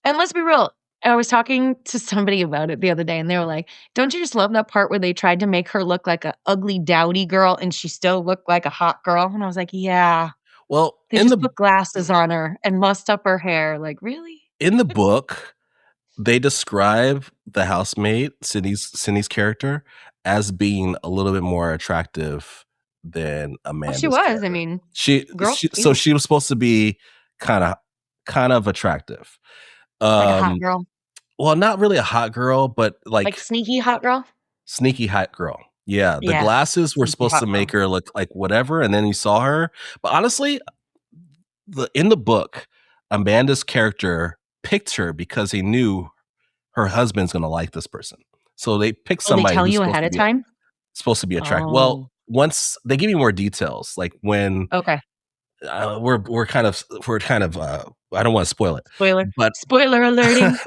and let's be real, I was talking to somebody about it the other day, and they were like, "Don't you just love that part where they tried to make her look like a ugly, dowdy girl, and she still looked like a hot girl?" And I was like, "Yeah." Well, They just put glasses on her and mussed up her hair, like, "Really?" in the book, they describe the housemaid, Sydney's character, as being a little bit more attractive than Well, she Amanda's was, I character. mean, She girl's so cute, she was supposed to be kinda kind of attractive. like a hot Um, girl, well, not really a hot girl, but, like like, sneaky hot girl? sneaky hot girl. Yeah, the Yeah, glasses were sneaky supposed hot to make girl. her look like whatever, and then you saw her but honestly, in the book, Amanda's character picked her because he knew her husband's gonna like this person. So they picked Oh, they somebody tell who's you ahead of time? supposed to be attractive. Well, Oh, once they give you more details, like when okay. we're kind of I don't want to spoil it, Spoiler but spoiler alerting.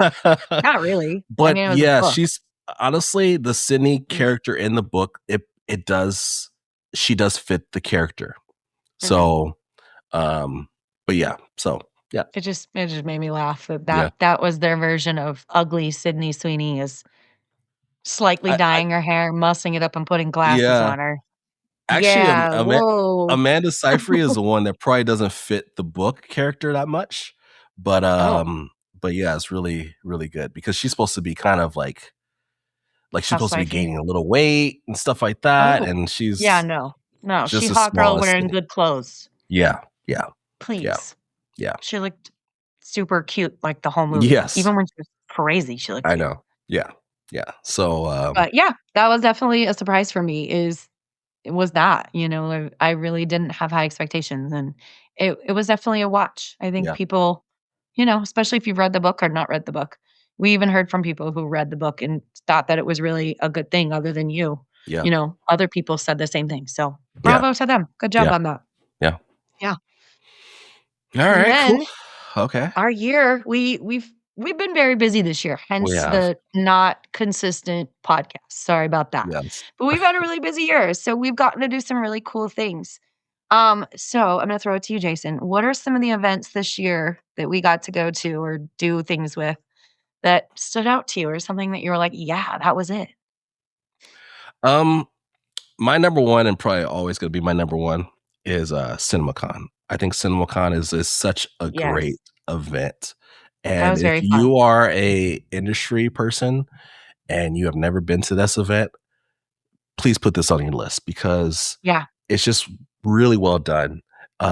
Not really. I but mean, it was a yeah, book. she's honestly the Sydney Mm, character in the book. It does she does fit the character. mhm. So, um, but yeah, so yeah, It just made me laugh that yeah, that was their version of ugly Sydney Sweeney is slightly I dyeing her hair, mussing it up, and putting glasses yeah. on her. Actually, Yeah, whoa. Amanda Seyfried is the one that probably doesn't fit the book character that much, Oh, but yeah, it's really, really good because she's supposed to be kind of like she's supposed to be housewifey. gaining a little weight and stuff like that, Oh, and yeah, she's no. No, she just as hot small girl as wearing Sydney. good clothes. Yeah, yeah, yeah, Please. yeah. She looked super cute, like, the whole movie. Yes, Even when she was crazy, she looked I cute. know. Yeah, yeah. So, But, yeah, that was definitely a surprise for me is it was that, you know, I really didn't have high expectations, and it was definitely a watch. I think yeah, people, you know, especially if you've read the book or not read the book. We even heard from people who read the book and thought that it was really a good thing other than you. yeah, You know, other people said the same thing, so yeah, bravo to them. Good job yeah, on that. yeah. Yeah. All And right, cool. then Okay, our year, we've been very busy this year, we hence have the not consistent podcast. Sorry about that. yes. But we've had a really busy year, so we've gotten to do some really cool things. So I'm gonna throw it to you, Jason. What are some of the events this year that we got to go to or do things with that stood out to you or something that you were like, "Yeah, that was it." Um, my number one and probably always gonna be my number one is, CinemaCon. I think CinemaCon is such a great Yes. event, That and was if very fun. you are a industry person and you have never been to this event, please put this on your list because Yeah. it's just really well done.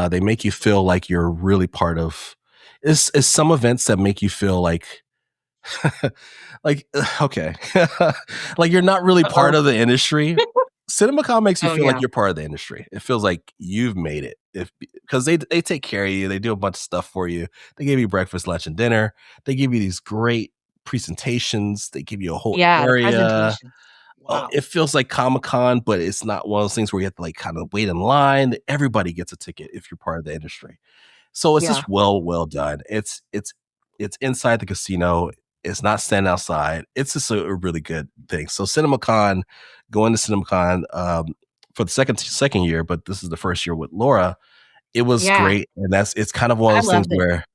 They make you feel like you're really part of it's some events that make you feel like like, okay. Like, you're not really part Uh-oh. of the industry. CinemaCon makes you Oh, feel like yeah. you're part of the industry. It feels like you've made it if because they take care of you, they do a bunch of stuff for you. They give you breakfast, lunch, and dinner. They give you these great presentations. They give you a whole Yeah, the area. presentations. Wow. it feels like Comic-Con, but it's not one of those things where you have to, like, kinda wait in line. Everybody gets a ticket if you're part of the industry. So it's Yeah. just well done. It's inside the casino. It's not standing outside. It's just a really good thing. So CinemaCon, going to CinemaCon, for the second year, but this is the first year with Laura, it was Yeah. great, and it's kind of one of I those things loved it. where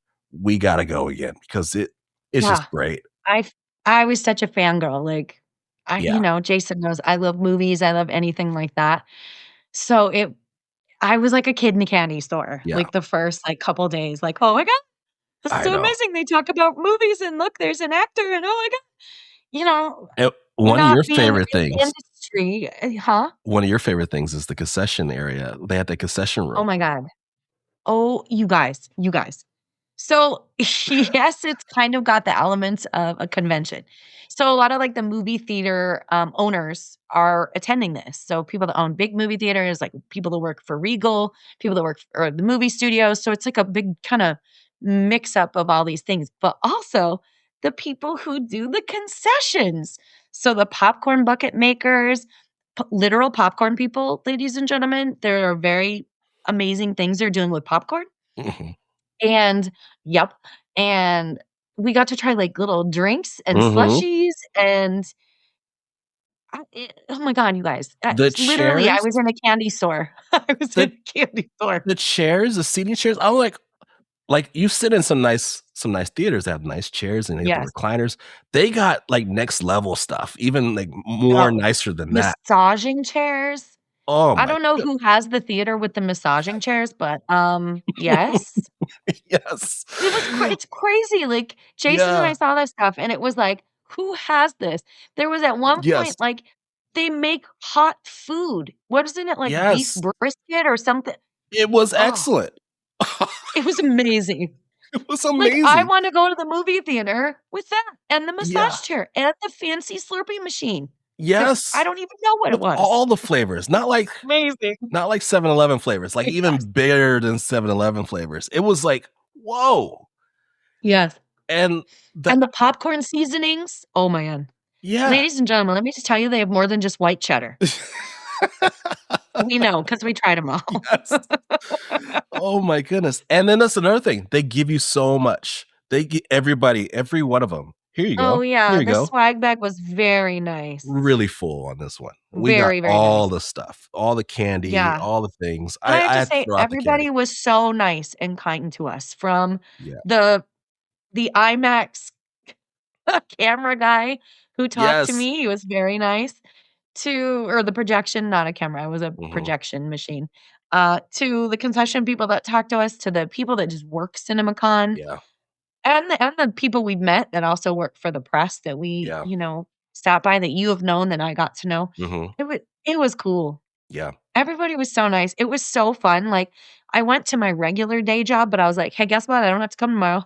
we gotta go again because it's Yeah. just great. I I was such a fangirl, like, Yeah, Jason knows I love movies, I love anything like that. So I was like a kid in a candy store, yeah, like, the first, like, couple days, like, "Oh my god, this is I so know. amazing, they talk about movies, and look, there's an actor, and oh my god." You know, One of not your being favorite in the things industry huh? one of your favorite things is the concession area. They had the concession Oh room. my god. Oh, you guys. So, yes, it's kind of got the elements of a convention. So, a lot of, like, the movie theater, owners are attending this. So, people that own big movie theaters, like, people that work for Regal, people that work for the movie studios, so it's like a big kinda mix up of all these things, but also the people who do the concessions. So, the popcorn bucket makers, literal popcorn people, ladies and gentlemen, there are very amazing things they're doing with popcorn. Mhm. And yep, and we got to try, like, little drinks and Mhm. slushies, and oh my god, you guys, The literally, I chairs was in a candy store. I was in the a candy store. the chairs, the seating chairs, I'm like, you sit in some nice theaters that have nice chairs and they have the Yes. recliners. They got, like, next level stuff, even, like, more Oh, nicer than that. massaging chairs? Oh I my don't know good who has the theater with the massaging chairs, but, yes. Yes. It's crazy, like, Jason and I Yeah. saw this stuff, and it was like, "Who has this?" There was at one Yes. point, like, they make hot food. Wasn't it, like, beef Yes. brisket or something? It was Oh, excellent. it was amazing. It was Like, I amazing. wanna go to the movie theater with that, and the Yeah. massage chair, and the fancy Slurpee machine that I Yes. don't even know what it With was. all the flavors, Amazing. not like 7-Eleven flavors, like, Yes. even bigger than 7-Eleven flavors. It was like, "Whoa." Yes. And the And the popcorn seasonings, oh, man. yeah. Ladies and gentlemen, let me just tell you, they have more than just white cheddar. We know because we tried 'em all. Yes. Oh my goodness. And then that's another thing, they give you so much. They gi everybody, every one of them. "Here you Oh, go. Here yeah, you the go." swag bag was very nice. Really full on this one. We got Very, very all nice. the stuff, all the candy, Yeah, all the things. and I have I to had to say, throw out the everybody candy. was so nice and kind to us, from Yeah. the IMAX camera guy who talked to Yes. me, he was very nice, to or the projection, not a camera, it was a Mhm. projection machine, to the concession people that talked to us, to the people that just work CinemaCon, Yeah. and the people we've met that also work for the press that we, Yeah. stopped by that you have known that I got to know. Mhm. It was cool. Yeah. Everybody was so nice. It was so fun, like, I went to my regular day job, but I was like, "Hey, guess what? I don't have to come tomorrow.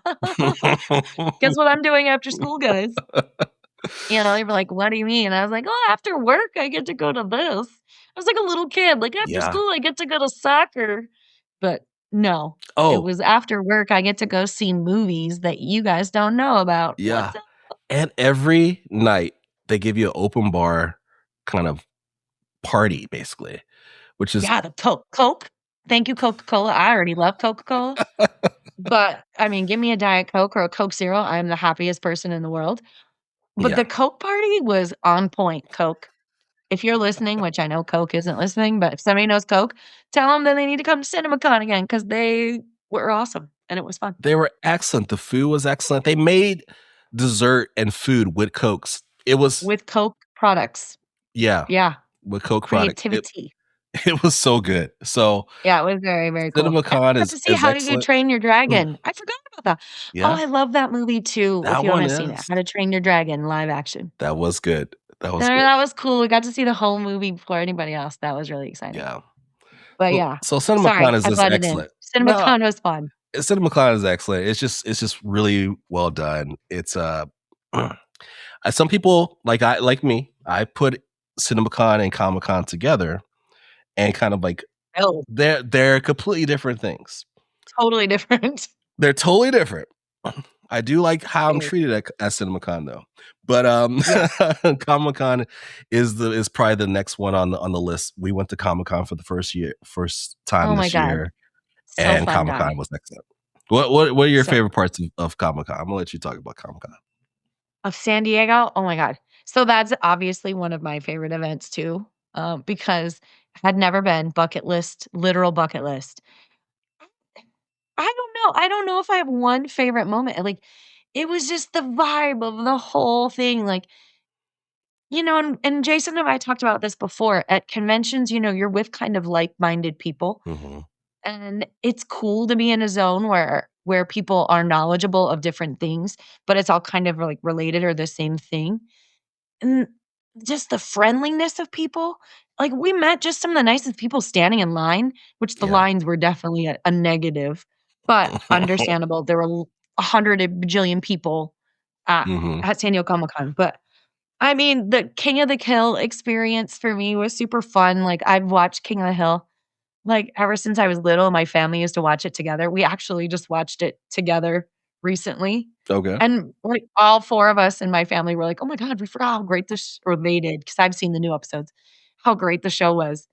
Guess what I'm doing after school, guys?" They were like, "What do you mean?" I was like, "Oh, after work, I get to go to this." I was like a little kid, like, "After Yeah. school, I get to go to soccer." But no, it Oh, was after work, I get to go see movies that you guys don't know about. yeah. What's up? And every night, they give you an open bar kind of party, basically, which is Yeah, the Coke. Thank you, Coca-Cola. I already love Coca-Cola, but, I mean, give me a Diet Coke or a Coke Zero, I am the happiest person in the world. But yeah. the Coke party was on point, Coke. If you're listening, which I know Coke isn't listening, but if somebody knows Coke, tell them that they need to come to CinemaCon again because they were awesome, and it was fun. They were excellent. The food was excellent. They made dessert and food with Cokes. It was With Coke products. yeah, Yeah, with Coke products. It creativity. it was so good. So, Yeah, it was very, very cool. And CinemaCon I got to see is How to excellent. Train Your Dragon. I forgot about that. Oh, Yeah, I love that movie too, if that you one haven't seen it. is How to Train Your Dragon live action. that was good. That was good. That was cool. We got to see the whole movie before anybody else. That was really exciting. Yeah. But So yeah, CinemaCon sorry, is I just butted in. excellent. No, CinemaCon was fun. CinemaCon is excellent. It's just really well done. It's, some people, like me, I put CinemaCon and Comic-Con together and kind of like Oh, they're completely different things. totally different. They're totally different. I do like how I'm Very treated at CinemaCon though. But yeah. Comic-Con is probably the next one on the list. We went to Comic-Con for the first time Oh my this god. year, So and fun, Comic-Con Guy. was excellent. What are your So favorite parts of Comic-Con? I'm gonna let you talk about Comic-Con. of San Diego? Oh my god. So that's obviously one of my favorite events too, because had never been, bucket list, literal bucket list. I don't know. I don't know if I have one favorite moment. Like, it was just the vibe of the whole thing. Like, and Jason and I talked about this before. At conventions, you're with kind of like-minded people. Mhm. And it's cool to be in a zone where people are knowledgeable of different things, but it's all kind of like related or the same thing. And just the friendliness of people, like, we met just some of the nicest people standing in line, which the Yeah. lines were definitely a negative, but understandable. There were 100 bajillion people at Mhm. at San Diego Comic-Con, but, I mean, the King of the Hill experience for me was super fun. Like, I've watched King of the Hill, like, ever since I was little. My family used to watch it together. We actually just watched it together recently. Okay. And, like, all 4 of us in my family were like, "Oh my god, we forgot how great this" or they did, because 'cause I've seen the new episodes, how great the show was.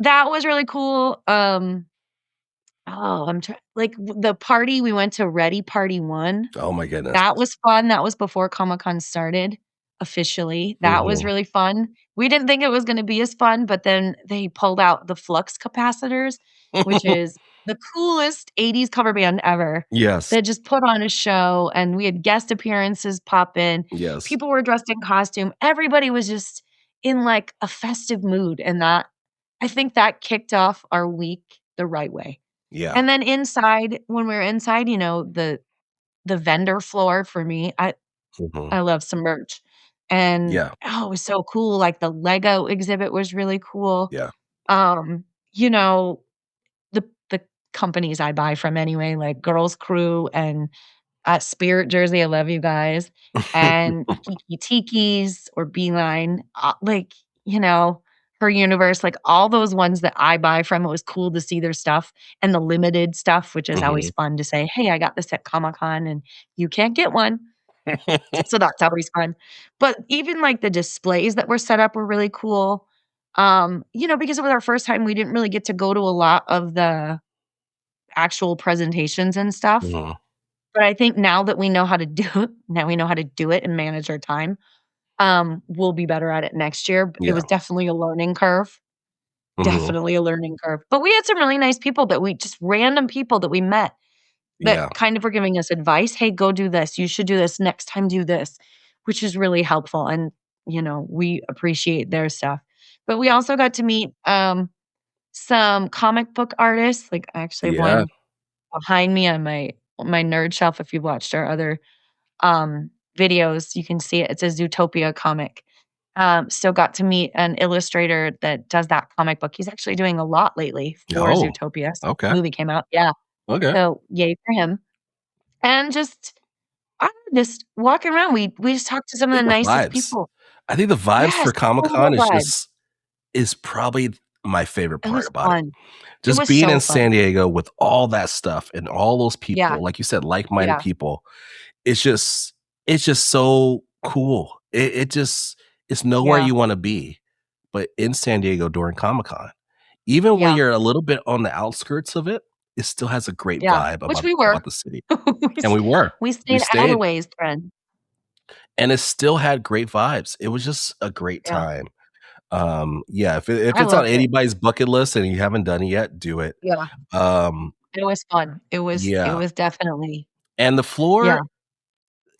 That was really cool. I'm try like, the party we went to, Ready Party One, Oh my goodness. that was fun. That was before Comic-Con started officially. That was Mhm. really fun. We didn't think it was gonna be as fun, but then they pulled out the flux capacitors, which is the coolest '80s cover band ever Yes. that just put on a show, and we had guest appearances pop in. Yes. People were dressed in costume. Everybody was just in, like, a festive mood, and that I think that kicked off our week the right way. Yeah. And then inside, when we were inside, the vendor floor for me, Mhm. I love some merch, and, Yeah. oh, it was so cool. Like, the Lego exhibit was really cool. Yeah. Um, you know, the companies I buy from anyway, like Girls Crew and, Spirit Jersey, I love you guys, and Kiki Tikis or Beeline, like, you know, Her Universe, like, all those ones that I buy from, it was cool to see their stuff and the limited stuff, which is always Mhm. fun to say, "Hey, I got this at Comic-Con, and you can't get one." So that's always fun. But even, like, the displays that were set up were really cool. Because it was our first time, we didn't really get to go to a lot of the actual presentations and stuff. Mhm. But I think now that we know how to do it now we know how to do it and manage our time, we'll be better at it next year. But it Yeah. was definitely a learning curve, Mhm. definitely a learning curve. But we had some really nice people that we just random people that we met that Yeah. kind of were giving us advice, "Hey, go do this. You should do this. Next time, do this," which is really helpful, and, we appreciate their stuff. But we also got to meet, some comic book artists, like, I actually have Yeah. one behind me on my nerd shelf. If you've watched our other, videos, you can see it. It's a Zootopia comic. So got to meet an illustrator that does that comic book. He's actually doing a lot lately for Oh, Zootopia since okay. the movie came out. Yeah. Okay. So yay for him. And just I don't know, just walking around, we just talked to some I of the think the nicest vibes. people. I think the vibes Yes, for Comic-Con total is vibe. just is probably my favorite It part was about it. fun. It Just was being so in fun. San Diego with all that stuff and all those Yeah, people, like you said, like-minded yeah, people, it's just it's just so cool. It's nowhere yeah, you wanna be, but in San Diego during Comic-Con. Even when yeah, you're a little bit on the outskirts of it, it still has a great yeah, vibe which about we were. the city. We And s we were. we We stayed out of stayed, ways, friend. and it still had great vibes. It was just a great Yeah, time. Yeah, if I it's on loved it. anybody's bucket list and you haven't done it yet, do it. Yeah, Um, it was fun. It yeah, was definitely and the floor, yeah.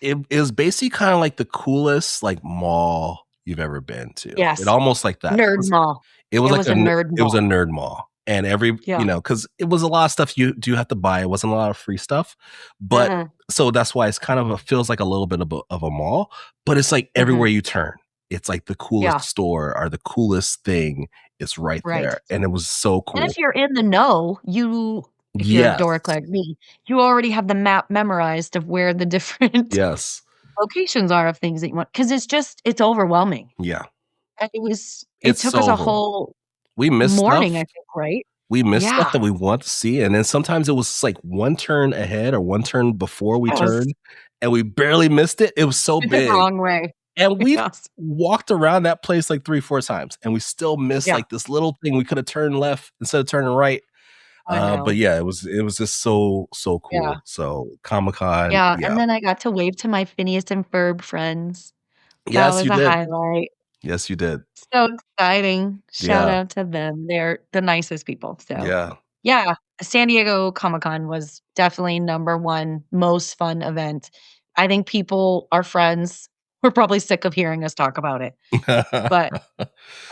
it was basically kinda like the coolest, like, mall you've ever been to. It Yes, almost like that. nerd mall. It was It like was a nerd it was a mall. nerd mall, and Yeah, because it was a lot of stuff you do have to buy, it wasn't a lot of free stuff, but mhm, so that's why it's kind of feels like a little bit of a mall, but it's like everywhere mhm, you turn, it's like the coolest yeah, store or the coolest thing is right right. there, and it was so And if cool. you're in the know, if you're a Yes. dork like me, you already have the map memorized of where the different Yes. locations are of things that you want, 'cause it's overwhelming. Yeah. And it It's took us so a overall. whole We missed morning, I stuff. think, right? we missed stuff Yeah. that we want to see, and then sometimes it was, like, one turn ahead or one turn before we Yes. turned, and we barely missed it. It was so The big, wrong way. and we've Yes. walked around that place, like, 3, 4 times, and we still missed, Yeah, like, this little thing we coulda turned left instead of turning right. I But know. yeah, it was just so Yeah. cool. So, Comic-Con, Yeah, and yeah. then I got to wave to my Phineas and Ferb friends. That Yes, was you a did. highlight. Yes, you did. So exciting. Shout Yeah, out to them. They're the nicest people, so, yeah. yeah, San Diego Comic-Con was definitely number 1 most fun event. I think people our friends were probably sick of hearing us talk about it, but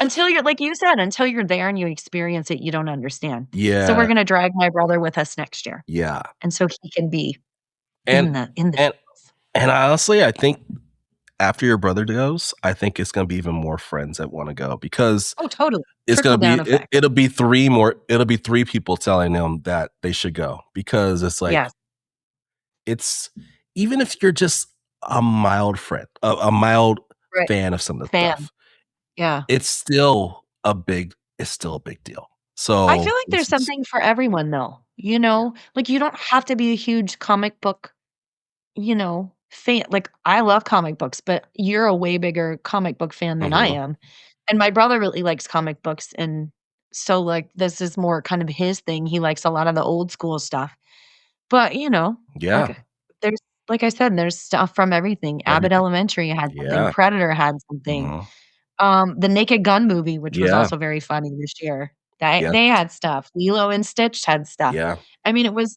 until you're like you said, until you're there and you experience it, you don't understand. So we're Yeah, gonna drag my brother with us next year, yeah. and so he can be And in the and feels. and honestly, I think after your brother goes, I think it's gonna be even more friends that wanna go because Oh, totally. it's Trickle gonna be down effect. it'll be 3 people telling them that they should go because it's like Yes, it's even if you're just a mild friend, a mild right. fan of some of the Fan. stuff, Yeah. it's still a big deal. I feel So, like it's there's just something for everyone though, yeah. Like, you don't have to be a huge comic book, fan like, I love comic books, but you're a way bigger comic book fan than I Mhm. am, and my brother really likes comic books, and so, like, this is more kind of his thing, he likes a lot of the old school stuff, but, Yeah. like, there's like I said, there's stuff from everything. Abbott Everything. Elementary had something, Yeah. Predator had something. Mhm. The Naked Gun movie, which was Yeah. also very funny this year, that Yes. they had stuff. Lilo and Stitch had stuff. Yeah. I mean, it was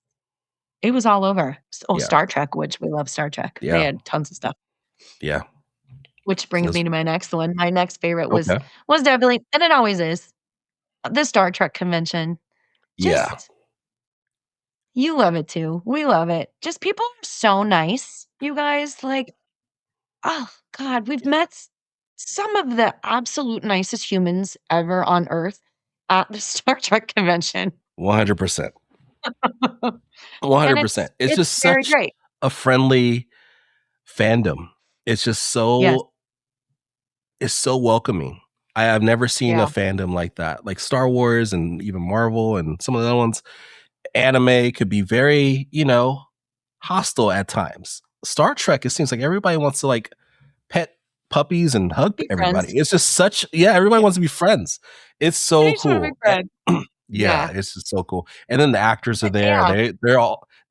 all over. Yeah. Star Trek, which we love Star Trek. They Yeah. had tons of stuff, Yeah. which So brings it's me to my next one. My next favorite was okay. was definitely and it always is, the Star Trek convention. Yeah. Just you love it too. We love it. Just people are so nice, you guys, like, oh god, we've Yeah. met some of the absolute nicest humans ever on Earth at the Star Trek convention. 100%. And it's 100%. It's it's just very such great. a friendly fandom. It's just Yes. it's so welcoming. I've never seen a Yeah. fandom like that. Like Star Wars and even Marvel and some of the other ones, anime could be very, hostile at times. Star Trek, it seems like everybody wants to like pet puppies and hug Be friends. everybody. It's just such yeah, everybody Yeah. wants to be friends. It's They so just wanna be cool. friends. Yeah, Yeah. it's just so cool. And then the actors are there. Yeah.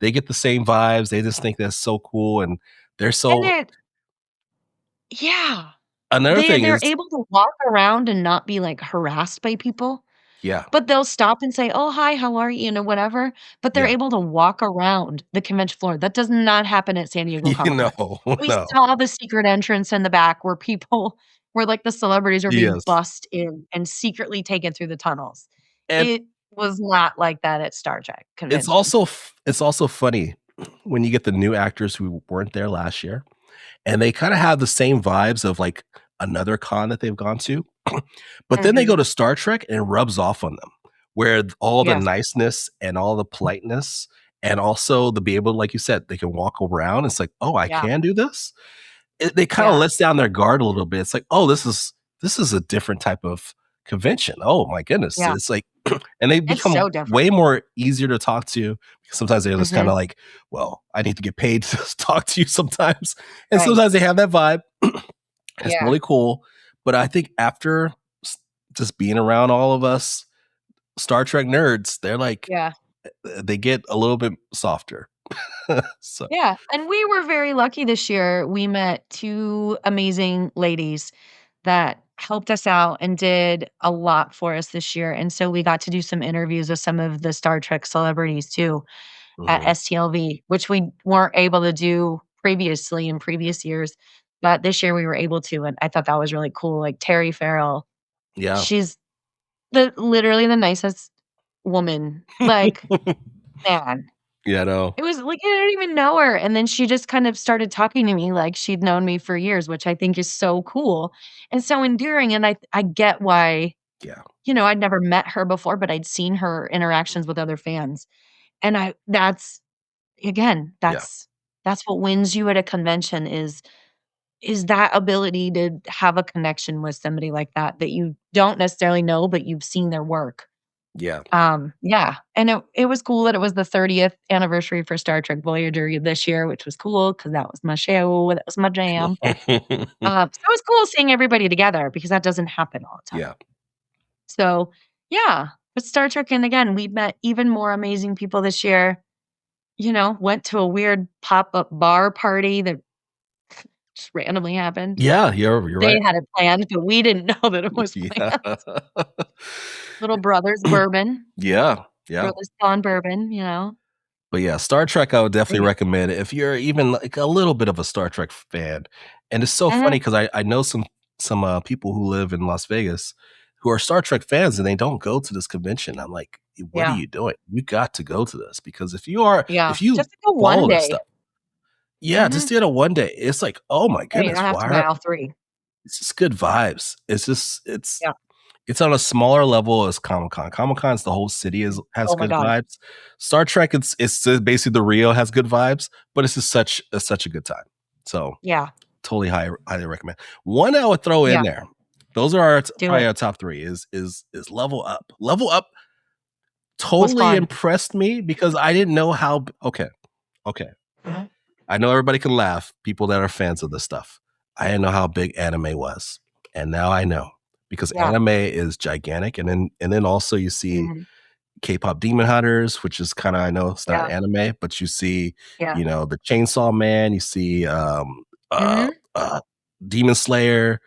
They get the same vibes. They just think that's so cool and they're And so it yeah. another They thing they're is able to walk around and not be, like, harassed by people. yeah. But they'll stop and say, "Oh, hi, how are you?" Whatever, but they're Yeah. able to walk around the convention floor. That does not happen at San Diego You Comic-Con. know, We no. saw the secret entrance in the back where people where, like, the celebrities are being Yes. bussed in and secretly taken through the tunnels. And It was not like that at Star Trek convention. it's also funny when you get the new actors who weren't there last year, and they kinda have the same vibes of, like, another con that they've gone to, but then they go Mhm. to Star Trek and it rubs off on them, where all the Yes. niceness and all the politeness and also to be able like you said, they can walk around, it's like, "Oh, I Yeah. can do this?" They kinda Yeah. lets down their guard a little bit. It's like, "Oh, this is a different type of convention. Oh my goodness." Yeah. It's like and they It's become so different. way more easier to talk to because sometimes they're just Mhm. kinda like, "Well, I need to get paid to talk to you sometimes." And Right. sometimes they have that vibe. It's Yeah. really cool, but I think after s just being around all of us Star Trek nerds, they're like, Yeah. they get a little bit softer. So Yeah, and we were very lucky this year. We met 2 amazing ladies that helped us out and did a lot for us this year, and so we got to do some interviews with some of the Star Trek celebrities too at mhm. STLV, which we weren't able to do previously in previous years, but this year we were able to, and I thought that was really cool, like Terry Farrell, Yeah. she's literally the nicest woman, like, man. Yeah, no. It was like, I didn't even know her, and then she just kind of started talking to me like she'd known me for years, which I think is so cool and so endearing, and I get why, Yeah, I'd never met her before, but I'd seen her interactions with other fans, and I that's again, yeah, that's what wins you at a convention is that ability to have a connection with somebody like that, that you don't necessarily know, but you've seen their work. Yeah. Yeah, and it was cool that it was the 30th anniversary for Star Trek Voyager this year, which was cool because that was my show, that was my jam. So it was cool seeing everybody together because that doesn't happen all the time. Yeah. So, yeah, but Star Trek and again, we met even more amazing people this year, went to a weird pop-up bar party that just randomly happened. Yeah, you're They right. had it planned, but we didn't know that it was Yeah. planned. Little Brothers Bourbon, Yeah, yeah. Brothers Spawn Bourbon. But yeah, Star Trek, I would definitely Great. recommend it if you're even like a little bit of a Star Trek fan. And it's so funny Mhm. because I know some people who live in Las Vegas who are Star Trek fans and they don't go to this convention. I'm like, what are Yeah, you doing? You got to go to this because yeah. if you Just like a one follow this day. stuff, yeah, just Mhm. did a one day. It's like, oh my Hey, you don't goodness, have to why buy are all 3. it's just good vibes. Yeah. It's on a smaller level as Comic-Con. Comic-Con's the whole city is has Oh my good god. vibes. Star Trek, basically the Rio has good vibes, but it's just such a good time. So, Yeah, totally highly recommend. One I would throw in yeah. there, those are Do probably it. our top 3 is Level Up. Level Up Was totally fun. impressed me because I didn't know how okay. Mhm. I know everybody can laugh, people that are fans of this stuff. I didn't know how big anime was, and now I know because Yeah. anime is gigantic, and then also you see Mhm. K-pop Demon Hunters, which is kinda I know it's not Yeah, anime, but you see, yeah. the Chainsaw Man, you see, Mhm. Demon Slayer.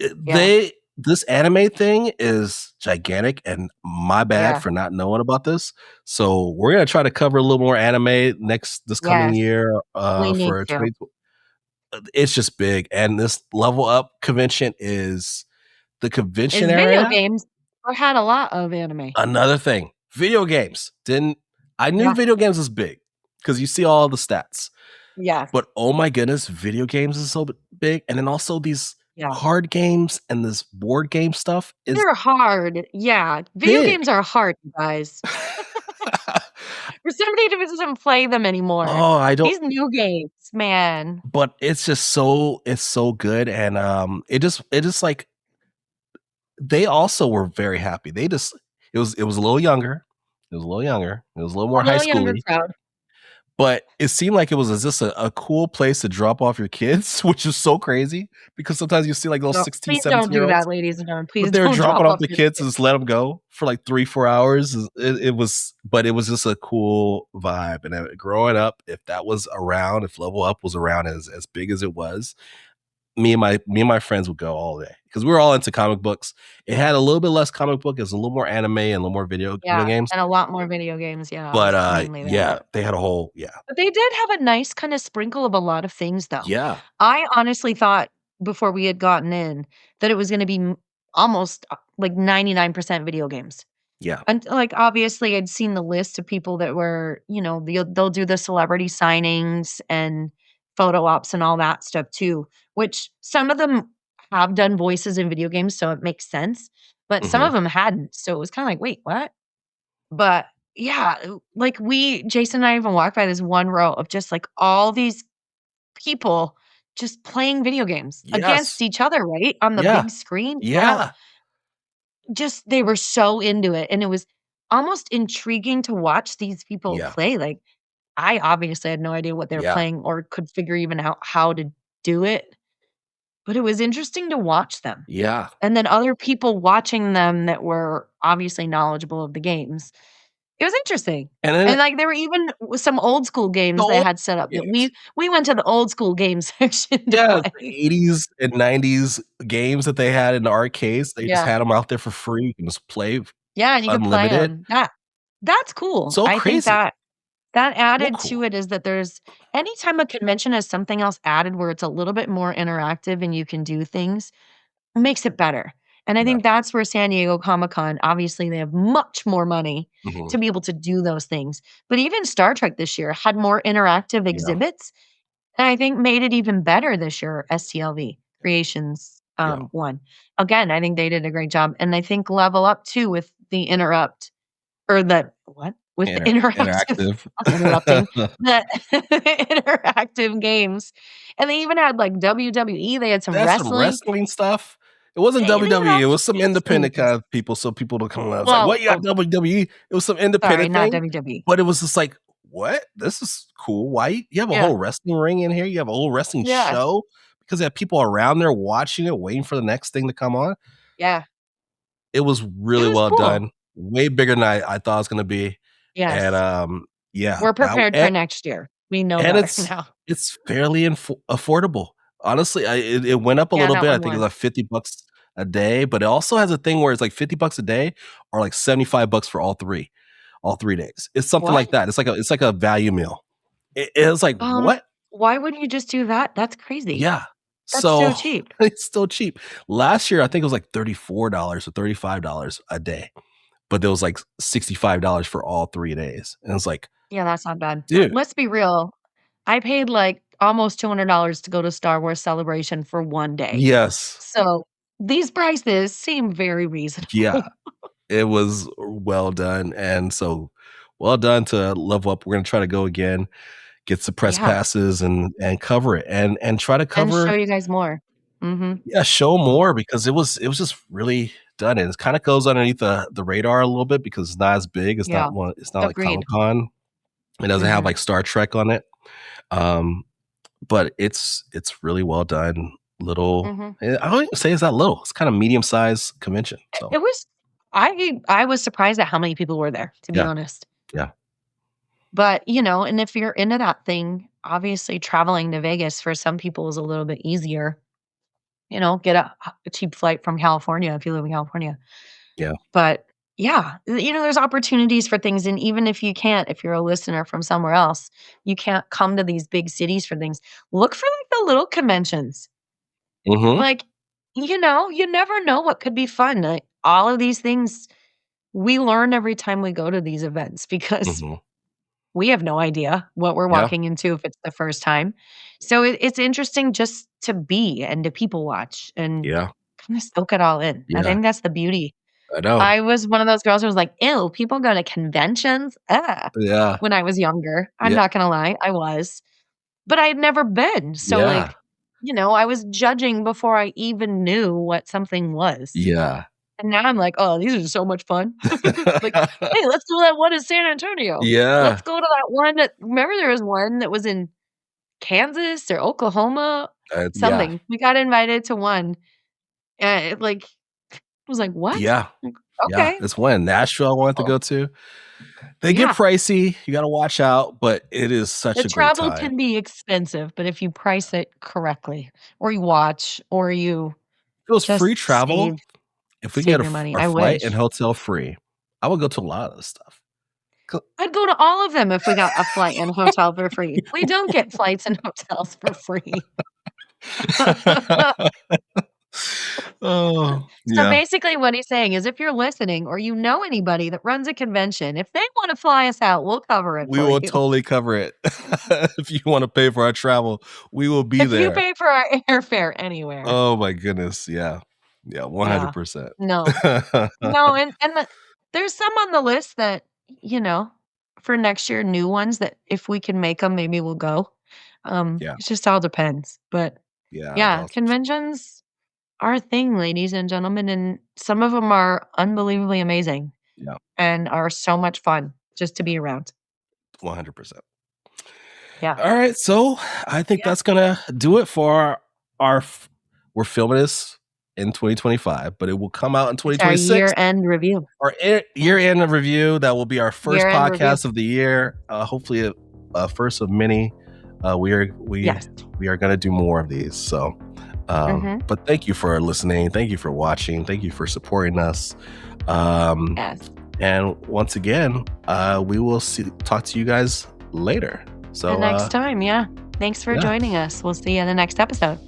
Yeah, They this anime thing is gigantic, and my bad yeah. for not knowing about this. So we're gonna try to cover a little more anime this coming Yes, year, we need for to. 20 it's just big, and this Level Up convention is the Is convention video area. games or had a lot of anime. Another thing, video games. Didn't I knew Yeah. video games was big because you see all the stats, Yes. but oh my goodness, video games is so big, and then also these Yeah. card games and this board game stuff is They're hard. Yeah. Video big. games are hard, you guys. For somebody who doesn't play them anymore. Oh, I don't These new games, man. but it's so good, and, it just like they also were very happy. It was a little younger. It was a little younger. It was a little A more high little younger schooly. crowd. But it seemed like it was just a cool place to drop off your kids, which is so crazy because sometimes you see, like, those No, 16, please don't 17 do year that, olds, ladies and gentlemen. but Please they're don't dropping drop off off the your kids and kids. just let them go for, like, 3, 4 hours. It was just a cool vibe, and, growing up, if that was around, if Level Up was around as big as it was, me and my friends would go all day because we were all into comic books. It had a little bit less comic book, it was a little more anime and a little more video Yeah, games, and a lot more video games, yeah, it but, was mainly that. yeah, they had a whole yeah. But they did have a nice kinda sprinkle of a lot of things, though. Yeah, I honestly thought before we had gotten in that it was gonna be almost, like, 99% video games. yeah, And, like, obviously, I'd seen the list of people that were they'll do the celebrity signings and photo ops and all that stuff too, which some of them have done voices in video games, so it makes sense, but some mhm, of them hadn't, so it was kinda like, "Wait, what?" But, yeah, like, Jason and I even walked by this one row of just, like, all these people just playing video games against yes, each other, right, on the yeah, big screen, yeah. yeah, Just they were so into it, and it was almost intriguing to watch these people yeah, play, like, I obviously had no idea what they were yeah, playing or could figure even out how to do it, but it was interesting to watch them, yeah, and then other people watching them that were obviously knowledgeable of the games. It was interesting, and then and, like, there were even some old school the games they old had set up that games. we went to the old school game section to Yeah, the play. '80s and '90s games that they had in the arcades, they just Yeah. had them out there for free, you can just play Yeah, and you could play unlimited. 'em. That's cool. So I think crazy, that so added to cool. it is that there's anytime a convention has something else added where it's a little bit more interactive and you can do things, makes it better. And I Yeah, think that's where San Diego Comic-Con, obviously, they have much more money mhm, to be able to do those things. But even Star Trek this year had more interactive yeah, exhibits, and I think made it even better this year, STLV Creations, yeah. one. Again, I think they did a great job, and I think Level Up too with the interrupt or the what? With the interactive Interactive. interrupting, the interactive games, and they even had, like, WWE, they had some That's some wrestling. wrestling stuff. It wasn't They WWE. It have was some independent exclusives. kind of people. So people don't come around. It's like, what? Well, You got WWE? It was some sorry, independent not thing, WWE. but it was just like, what? This is cool. Why you have a Yeah, whole wrestling ring in here? You have a whole wrestling yeah, show because you have people around there watching it, waiting for the next thing to come on. yeah. It was It really was well cool. done. Way bigger than I thought it was gonna be. And Yes. yeah, We're that prepared for next year. We know and better now. it's fairly affordable. Honestly, it went up a Yeah, little that bit. I one think it's was. like $50 a day, but it also has a thing where it's like $50 a day or like $75 for all 3 days. It's something What? like that. It's like a value meal. It was like, Um, "What?" why would you just do that? That's crazy. Yeah. That's So, so cheap. it's still cheap. Last year, I think it was like $34 or $35 a day, but there was like $65 for all 3 days. And it's like, Yeah, that's not bad. "Dude." Let's be real. I paid, like, almost $200 to go to Star Wars Celebration for 1 day. Yes. So, these prices seem very Yeah. reasonable. It was well done, and so well done to Level Up. We're gonna try to go again, get some press Yeah, passes and cover it, and try to and show cover you guys more. Mhm. yeah, show more because it was just really done, and it kinda goes underneath the radar a little bit because it's not as big, Yeah. it's not like Agreed. Comic-Con. It doesn't have, Mhm. like, Star Trek on it, um, but it's really well done, little Mhm. I don't even say it's that little, it's kinda medium-sized convention, so It was I was surprised at how many people were there, to be yeah, honest. yeah. But, you know, and if you're into that thing, obviously traveling to Vegas for some people is a little bit easier. You know, get a cheap flight from California if you live in California. Yeah. But yeah, you know, there's opportunities for things. And even if you can't, if you're a listener from somewhere else, you can't come to these big cities for things. Look for like the little conventions. Mhm, Like, you know, you never know what could be fun. Like, all of these things we learn every time we go to these events because mhm. we have no idea what we're Yeah, walking into if it's the first time. So it's interesting just to be and to people watch and yeah, kinda soak it all in. I yeah. think that's the beauty. I know. I was one of those girls who was like, "Ew, people go to conventions? Ah," Yeah, when I was younger. I'm yeah, not gonna lie, I was. But I had never been. So, yeah, like, you know, I was judging before I even knew what something was. yeah. And now I'm like, "Oh, these are so much fun." Like, "Hey, let's do that one in San Antonio. Let's Yeah, go to that one that" remember there was one that was in Kansas or Oklahoma? yeah, Something. We got invited to one, and it, like, was like, "What?" yeah, Like, yeah. "Okay, It's one Nashville I wanted to cool." go to. They get Yeah. pricey, you gotta watch out, but it is such The a great travel time. can be expensive, but if you price it correctly, or you watch, or you If it was free just travel, if we can get save your money. a I flight and wish. hotel free, I would go to a lot of this stuff. Co I'd go to all of them if we got a flight and hotel for free. We don't get flights and hotels for free. Oh, So, yeah. basically what he's saying is if you're listening or you know anybody that runs a convention, if they wanna fly us out, we'll cover it We for will you. totally cover it. If you wanna pay for our travel, we will be If you there. pay for our airfare anywhere. Oh my goodness, yeah. Yeah, Yeah. 100%. No. No, and there's some on the list that, you know, for next year, new ones that if we can make them, maybe we'll go. Yeah, It just all depends, but yeah, yeah, that's conventions are a thing, ladies and gentlemen, and some of them are unbelievably amazing yeah, and are so much fun just to yeah, be around. 100%. Yeah. Alright, so I think Yeah. that's gonna do it for our f we're filming this in 2025, but it will come out in It's our 2026. year-end review. Our year-end review, that will be our first Year-end review. podcast of the year, hopefully a first of many. Yes. We are gonna do more of these, so, Mhm. but thank you for listening, thank you for watching, thank you for supporting us, um, Yes. and once again, we will talk to you guys later. The So, next time, yeah. Thanks for yeah. joining us. We'll see you in the next episode.